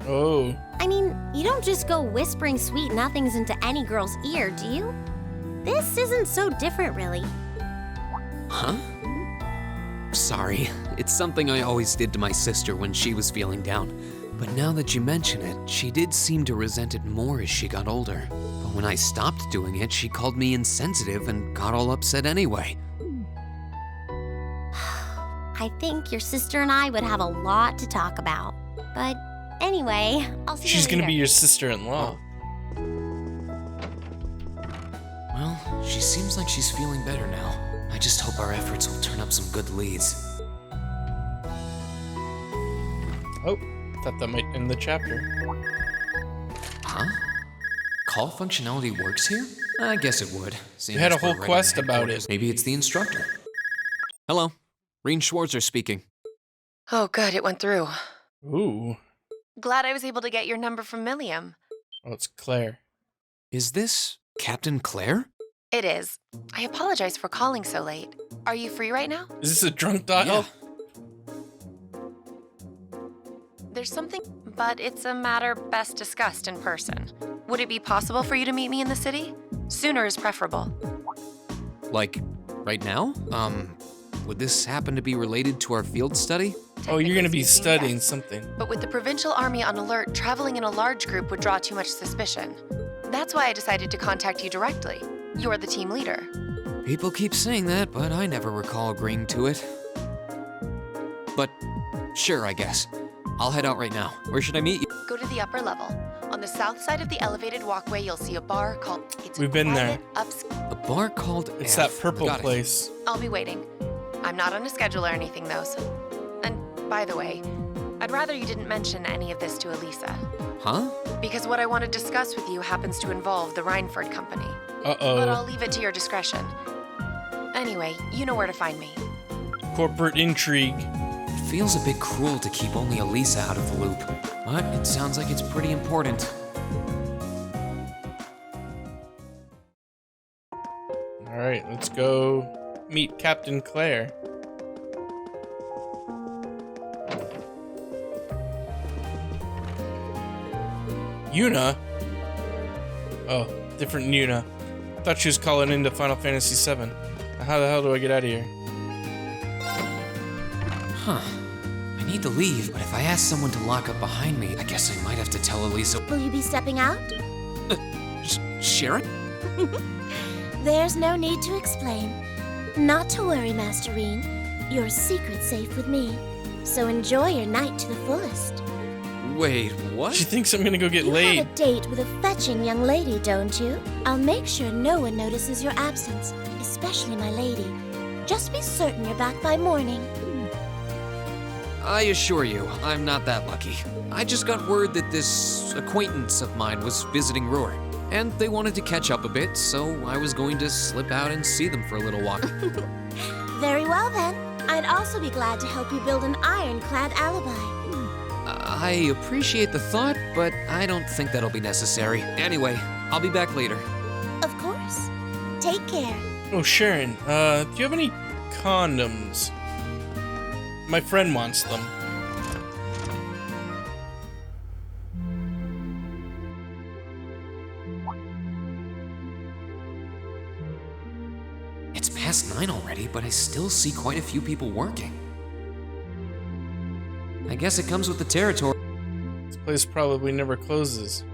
Oh. I mean, you don't just go whispering sweet nothings into any girl's ear, do you? This isn't so different, really. Huh? Sorry, it's something I always did to my sister when she was feeling down. But now that you mention it, she did seem to resent it more as she got older. But when I stopped doing it, she called me insensitive and got all upset anyway. I think your sister and I would have a lot to talk about. But anyway, I'll see you later. She's gonna be your sister-in-law. Well, she seems like she's feeling better now. I just hope our efforts will turn up some good leads. Oh, thought that might end the chapter. Huh? Call functionality works here? I guess it would. You had a whole quest about it. Maybe it's the instructor. Hello, Reen Schwarzer speaking. Oh, good, it went through. Ooh. Glad I was able to get your number from Milliam. Oh, it's Claire. Is this Captain Claire? It is. I apologize for calling so late. Are you free right now? Is this a drunk dial? Yeah. There's something, but it's a matter best discussed in person. Would it be possible for you to meet me in the city? Sooner is preferable. Like, right now? Would this happen to be related to our field study? Oh, you're gonna be studying yes. something. But with the provincial army on alert, traveling in a large group would draw too much suspicion. That's why I decided to contact you directly. You're the team leader. People keep saying that, but I never recall agreeing to it. But sure, I guess. I'll head out right now. Where should I meet you? Go to the upper level. On the south side of the elevated walkway, you'll see a bar called... We've been there. A bar called... It's that purple place. I'll be waiting. I'm not on a schedule or anything, though, so... And by the way, I'd rather you didn't mention any of this to Alisa. Huh? Because what I want to discuss with you happens to involve the Reinford Company. Uh-oh. But I'll leave it to your discretion. Anyway, you know where to find me. Corporate intrigue. It feels a bit cruel to keep only Alisa out of the loop, but it sounds like it's pretty important. Alright, let's go meet Captain Claire. Yuna? Oh, different Yuna. I thought she was calling into Final Fantasy VII. How the hell do I get out of here? Huh. I need to leave, but if I ask someone to lock up behind me, I guess I might have to tell Alisa. Will you be stepping out? Sharon? There's no need to explain. Not to worry, Master Reen. Your secret's safe with me. So enjoy your night to the fullest. Wait, what? She thinks I'm gonna go get You laid. have a date with a fetching young lady, don't you? I'll make sure no one notices your absence, especially my lady. Just be certain you're back by morning. I assure you, I'm not that lucky. I just got word that this acquaintance of mine was visiting Roer, and they wanted to catch up a bit, so I was going to slip out and see them for a little while. Very well then. I'd also be glad to help you build an ironclad alibi. I appreciate the thought, but I don't think that'll be necessary. Anyway, I'll be back later. Of course. Take care. Oh, Sharon, do you have any condoms? My friend wants them. It's past 9 already, but I still see quite a few people working. I guess it comes with the territory. This place probably never closes.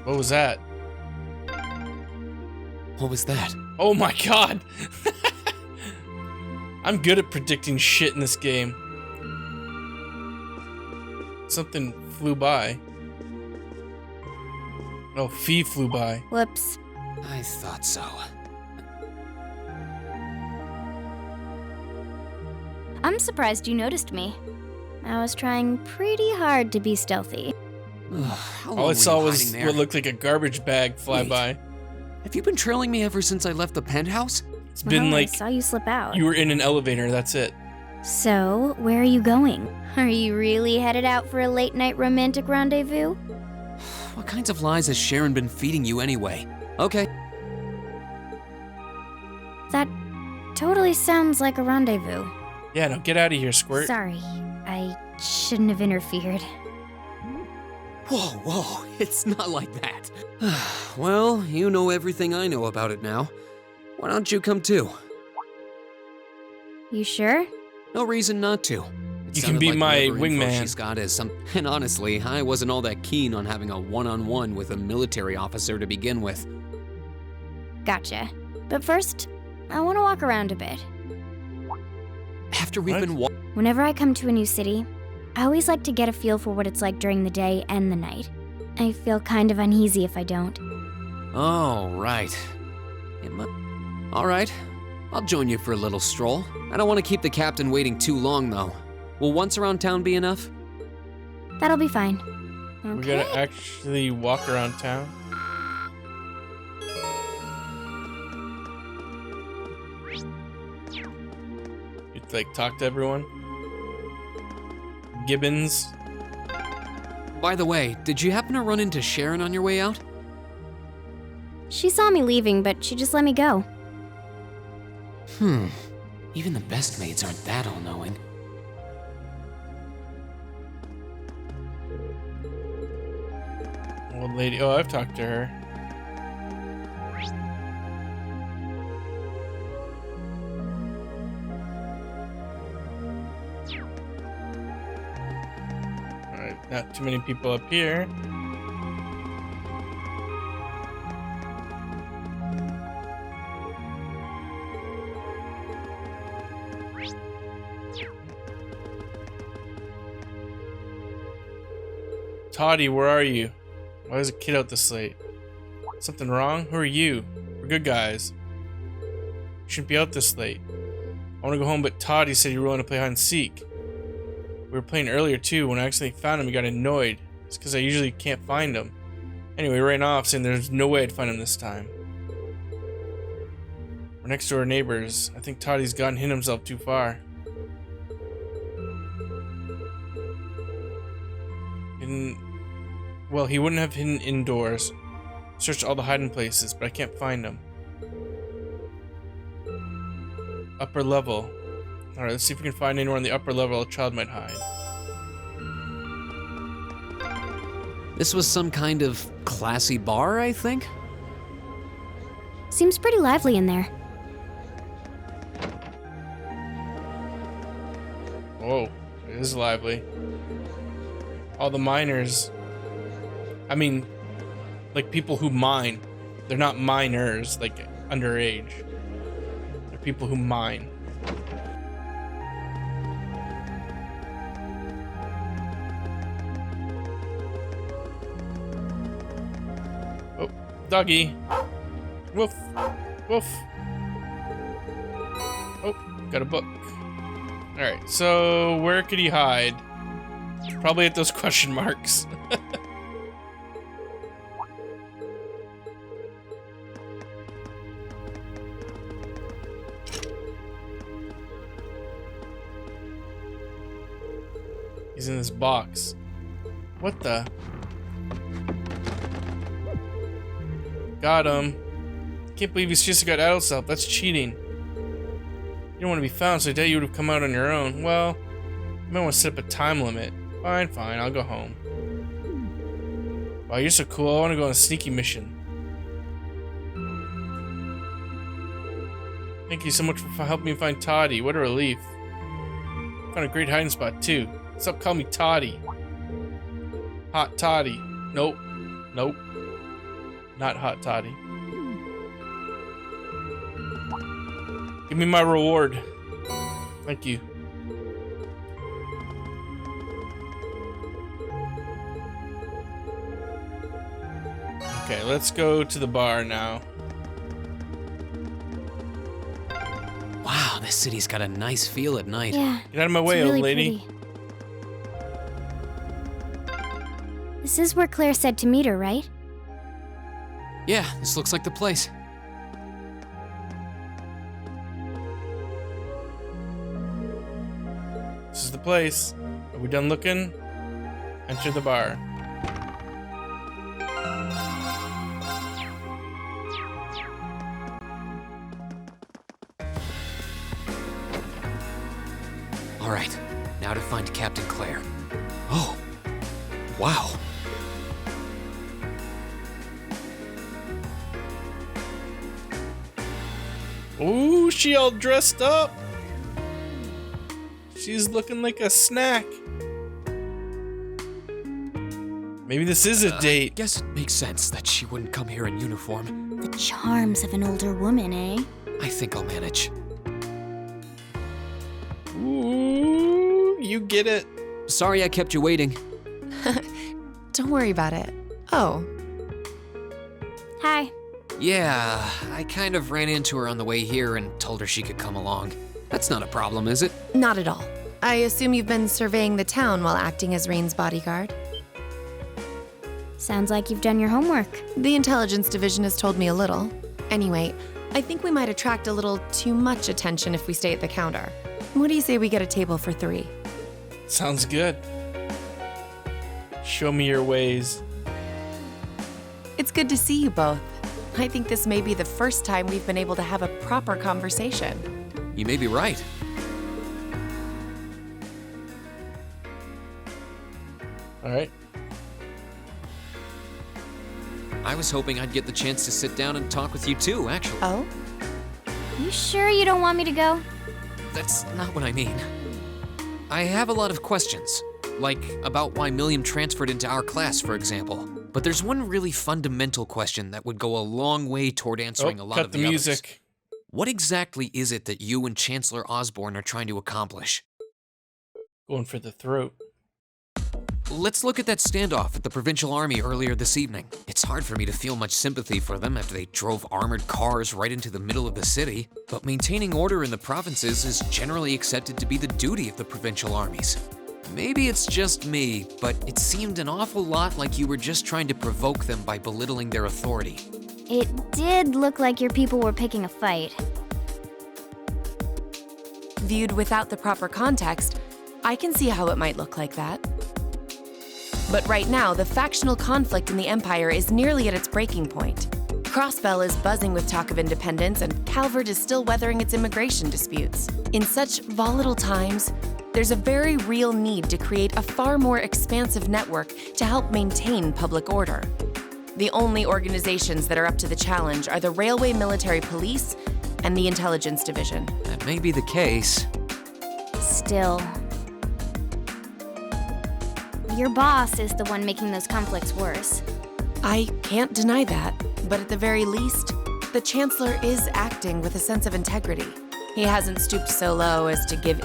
What was that? What was that? Oh my god! I'm good at predicting shit in this game. Something flew by. Oh, Fee flew by. Whoops. I thought so. I'm surprised you noticed me. I was trying pretty hard to be stealthy. All I saw was what looked like a garbage bag fly by. Have you been trailing me ever since I left the penthouse? It's been like I saw you slip out. you were in an elevator, that's it. So, where are you going? Are you really headed out for a late-night romantic rendezvous? What kinds of lies has Sharon been feeding you anyway? Okay. That totally sounds like a rendezvous. Yeah, no, get out of here, Squirt. Sorry, I shouldn't have interfered. Whoa, it's not like that. Well, you know everything I know about it now. Why don't you come too? You sure? No reason not to. You can be my wingman. She's got is some, and honestly, I wasn't all that keen on having a one-on-one with a military officer to begin with. Gotcha. But first, I want to walk around a bit. After we've been Whenever I come to a new city, I always like to get a feel for what it's like during the day and the night. I feel kind of uneasy if I don't. Oh, right. All right. I'll join you for a little stroll. I don't want to keep the captain waiting too long, though. Will once around town be enough? That'll be fine. Okay. We gotta actually walk around town. You'd like talk to everyone? Gibbons. By the way, did you happen to run into Sharon on your way out? She saw me leaving, but she just let me go. Even the best maids aren't that all-knowing. Old lady. Oh, I've talked to her. Alright, not too many people up here. Toddy, where are you? Why is a kid out this late? Something wrong? Who are you? We're good guys. You shouldn't be out this late. I want to go home, but Toddy said you were willing to play hide and seek. We were playing earlier too. When I accidentally found him, he got annoyed. It's because I usually can't find him. Anyway, ran off saying there's no way I'd find him this time. We're next door neighbors. I think Toddy's gotten hit himself too far. Well, he wouldn't have hidden indoors. Searched all the hiding places, but I can't find him. Upper level. Alright, let's see if we can find anywhere on the upper level a child might hide. This was some kind of classy bar, I think? Seems pretty lively in there. Whoa, it is lively. All the miners. I mean, like people who mine. They're not miners, like underage. They're people who mine. Oh, doggy. Woof. Woof. Oh, got a book. Alright, so where could he hide? Probably at those question marks. He's in this box. What the? Got him. Can't believe he's just got adult self. That's cheating. You don't want to be found, so I doubt you would have come out on your own. Well, you might want to set up a time limit. Fine, I'll go home. Wow, you're so cool. I want to go on a sneaky mission. Thank you so much for helping me find Toddy. What a relief. Found a great hiding spot, too. Stop calling me Toddy. Hot Toddy. Nope. Nope. Not Hot Toddy. Give me my reward. Thank you. Okay, let's go to the bar now. Wow, this city's got a nice feel at night. Yeah. Get out of my way, it's really old lady. pretty. This is where Claire said to meet her, right? Yeah, this looks like the place. This is the place. Are we done looking? Enter the bar. All right, now to find Captain Claire. Oh, wow. Ooh, she all dressed up. She's looking like a snack. Maybe this is a date. I guess it makes sense that she wouldn't come here in uniform. The charms of an older woman, eh? I think I'll manage. Ooh, you get it. Sorry I kept you waiting. Don't worry about it. Oh, Hi. Yeah, I kind of ran into her on the way here and told her she could come along. That's not a problem, is it? not at all. I assume you've been surveying the town while acting as Rain's bodyguard. Sounds like you've done your homework. The intelligence division has told me a little. Anyway, I think we might attract a little too much attention if we stay at the counter. What do you say we get a table for 3? Sounds good. Show me your ways. It's good to see you both. I think this may be the first time we've been able to have a proper conversation. You may be right. All right. I was hoping I'd get the chance to sit down and talk with you too, actually. Oh? You sure you don't want me to go? That's not what I mean. I have a lot of questions, like about why Milliam transferred into our class, for example. But there's one really fundamental question that would go a long way toward answering a lot of the music. others. What exactly is it that you and Chancellor Osborne are trying to accomplish? Going for the throat. Let's look at that standoff at the Provincial Army earlier this evening. It's hard for me to feel much sympathy for them after they drove armored cars right into the middle of the city, but maintaining order in the provinces is generally accepted to be the duty of the provincial armies. Maybe it's just me, but it seemed an awful lot like you were just trying to provoke them by belittling their authority. It did look like your people were picking a fight. Viewed without the proper context, I can see how it might look like that. But right now, the factional conflict in the Empire is nearly at its breaking point. Crossbell is buzzing with talk of independence, and Calvert is still weathering its immigration disputes. In such volatile times, there's a very real need to create a far more expansive network to help maintain public order. The only organizations that are up to the challenge are the Railway Military Police and the Intelligence Division. That may be the case. Still. Your boss is the one making those conflicts worse. I can't deny that, but at the very least, the Chancellor is acting with a sense of integrity. He hasn't stooped so low as to give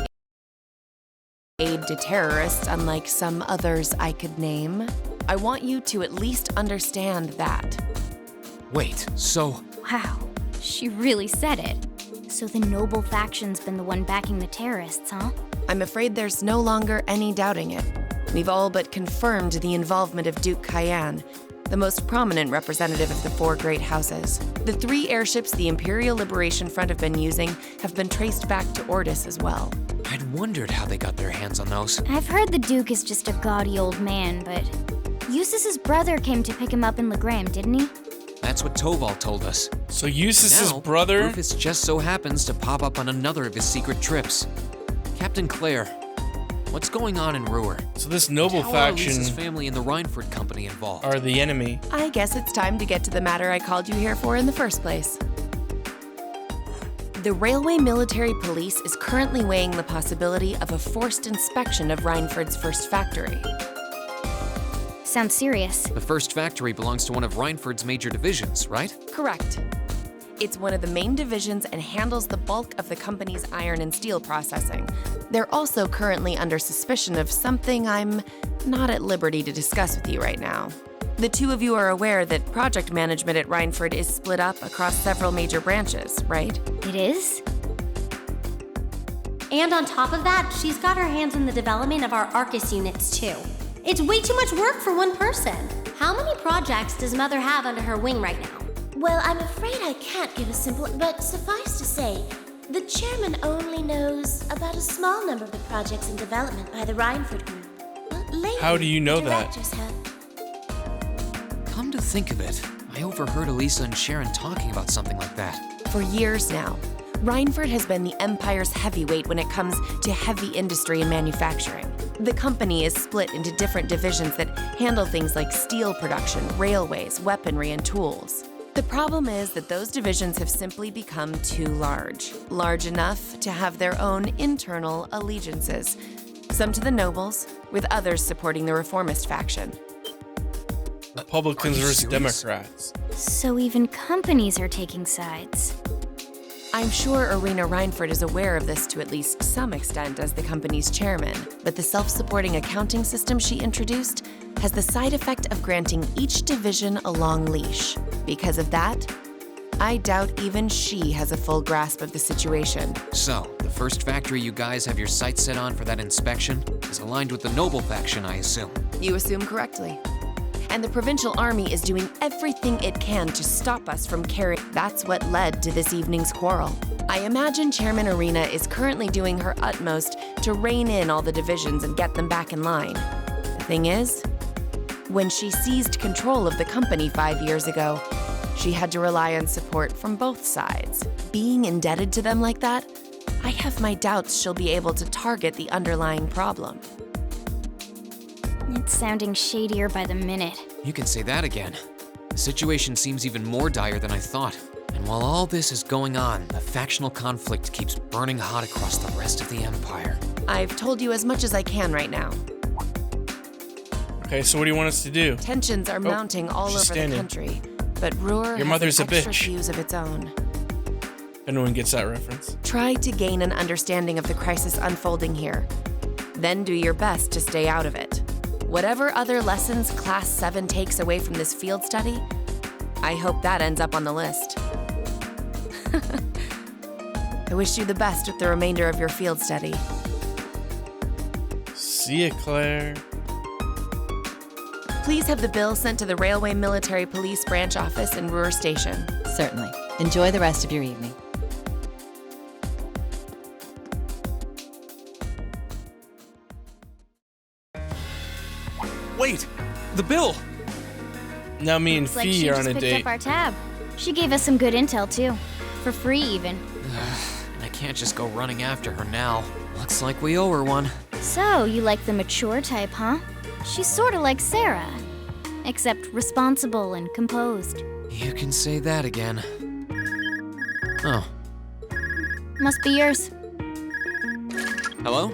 aid to terrorists, unlike some others I could name. I want you to at least understand that. Wait, so... Wow, she really said it. So the noble faction's been the one backing the terrorists, huh? I'm afraid there's no longer any doubting it. We've all but confirmed the involvement of Duke Cayenne, the most prominent representative of the 4 great houses. The 3 airships the Imperial Liberation Front have been using have been traced back to Ordis as well. I'd wondered how they got their hands on those. I've heard the Duke is just a gaudy old man, but Eustace's brother came to pick him up in Legram, didn't he? That's what Toval told us. So Eustace's Now, brother? Rufus just so happens to pop up on another of his secret trips. Captain Claire, what's going on in Roer? So this noble How faction are Alisa's family and the Reinford Company involved? are the enemy. I guess it's time to get to the matter I called you here for in the first place. The Railway Military Police is currently weighing the possibility of a forced inspection of Reinford's first factory. Sounds serious. The first factory belongs to one of Reinford's major divisions, right? Correct. It's one of the main divisions and handles the bulk of the company's iron and steel processing. They're also currently under suspicion of something I'm not at liberty to discuss with you right now. The 2 of you are aware that project management at Reinford is split up across several major branches, right? It is? And on top of that, she's got her hands in the development of our Arcus units too. It's way too much work for one person. How many projects does Mother have under her wing right now? Well, I'm afraid I can't give a simple, but suffice to say, the chairman only knows about a small number of the projects in development by the Reinford Group. But lately, How do you know the that? directors have. Come to think of it, I overheard Alisa and Sharon talking about something like that. For years now, Reinford has been the Empire's heavyweight when it comes to heavy industry and manufacturing. The company is split into different divisions that handle things like steel production, railways, weaponry, and tools. The problem is that those divisions have simply become too large enough to have their own internal allegiances, some to the nobles, with others supporting the reformist faction. Republicans versus Democrats. So even companies are taking sides. I'm sure Irina Reinford is aware of this to at least some extent as the company's chairman, but the self-supporting accounting system she introduced has the side effect of granting each division a long leash. Because of that, I doubt even she has a full grasp of the situation. So, the first factory you guys have your sights set on for that inspection is aligned with the noble faction, I assume. You assume correctly. And the provincial army is doing everything it can to stop us from carrying. That's what led to this evening's quarrel. I imagine Chairman Irina is currently doing her utmost to rein in all the divisions and get them back in line. The thing is, when she seized control of the company 5 years ago, she had to rely on support from both sides. Being indebted to them like that, I have my doubts she'll be able to target the underlying problem. It's sounding shadier by the minute. You can say that again. The situation seems even more dire than I thought. And while all this is going on, the factional conflict keeps burning hot across the rest of the Empire. I've told you as much as I can right now. Okay, so what do you want us to do? Tensions are mounting all over the country, but Roer Your mother's has a extra bitch. views of its own. If anyone gets that reference. Try to gain an understanding of the crisis unfolding here. Then do your best to stay out of it. Whatever other lessons Class 7 takes away from this field study, I hope that ends up on the list. I wish you the best with the remainder of your field study. See ya, Claire. Please have the bill sent to the Railway Military Police Branch Office in Roer Station. Certainly. Enjoy the rest of your evening. Wait! The bill! Now me and Looks like Fee she are just on a picked date. up our tab. She gave us some good intel too. For free even. I can't just go running after her now. Looks like we owe her one. So, you like the mature type, huh? She's sorta like Sarah. Except responsible and composed. You can say that again. Oh. Must be yours. Hello?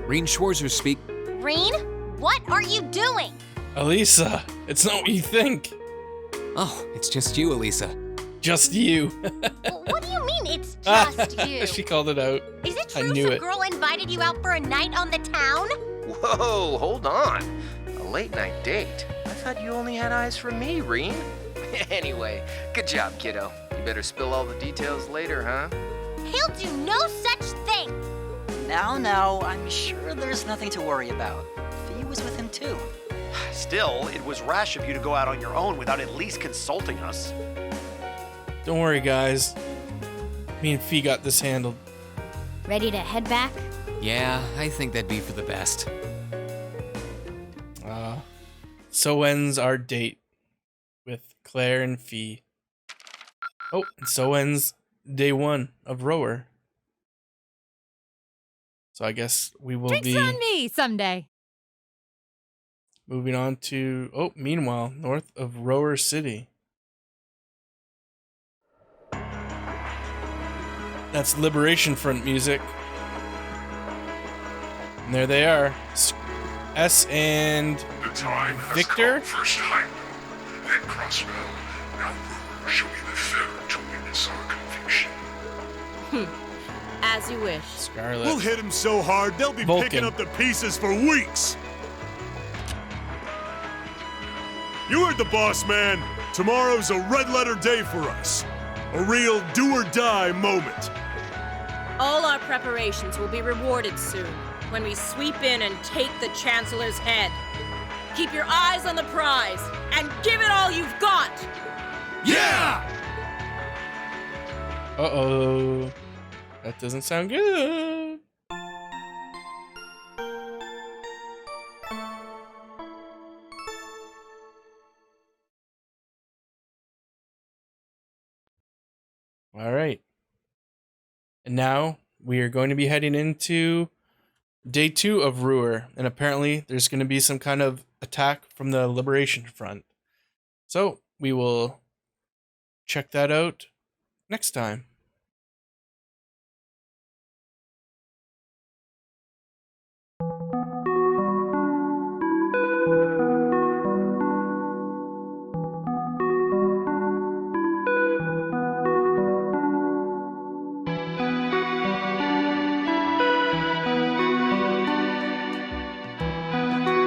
Reen Schwarzer speak. Reen, what are you doing? Alisa, it's not what you think. Oh, it's just you, Alisa. Just you. What do you mean it's just you? She called it out. Is it I true knew some it. girl invited you out for a night on the town? Whoa, hold on. A late night date? I thought you only had eyes for me, Reen. Anyway, good job, kiddo. You better spill all the details later, huh? He'll do no such thing. Now, I'm sure there's nothing to worry about. Fee was with him too. Still, it was rash of you to go out on your own without at least consulting us. Don't worry, guys. Me and Fee got this handled. Ready to head back? Yeah, I think that'd be for the best. So ends our date with Claire and Fee. Oh, and so ends day 1 of Roer. So I guess we will Drinks be on me someday. moving on to, meanwhile, north of Roer City. That's Liberation Front music. And there they are. S and Victor? First time. That Crossbell. Now Roer shall be the third to witness our conviction. As you wish. Scarlet. We'll hit him so hard, they'll be Vulcan. picking up the pieces for weeks. You heard the boss, man. Tomorrow's a red letter day for us. A real do or die moment. All our preparations will be rewarded soon when we sweep in and take the Chancellor's head. Keep your eyes on the prize and give it all you've got! Yeah! Uh-oh. That doesn't sound good. All right. And now we are going to be heading into day 2 of Roer. And apparently there's going to be some kind of attack from the Liberation Front. So we will check that out next time.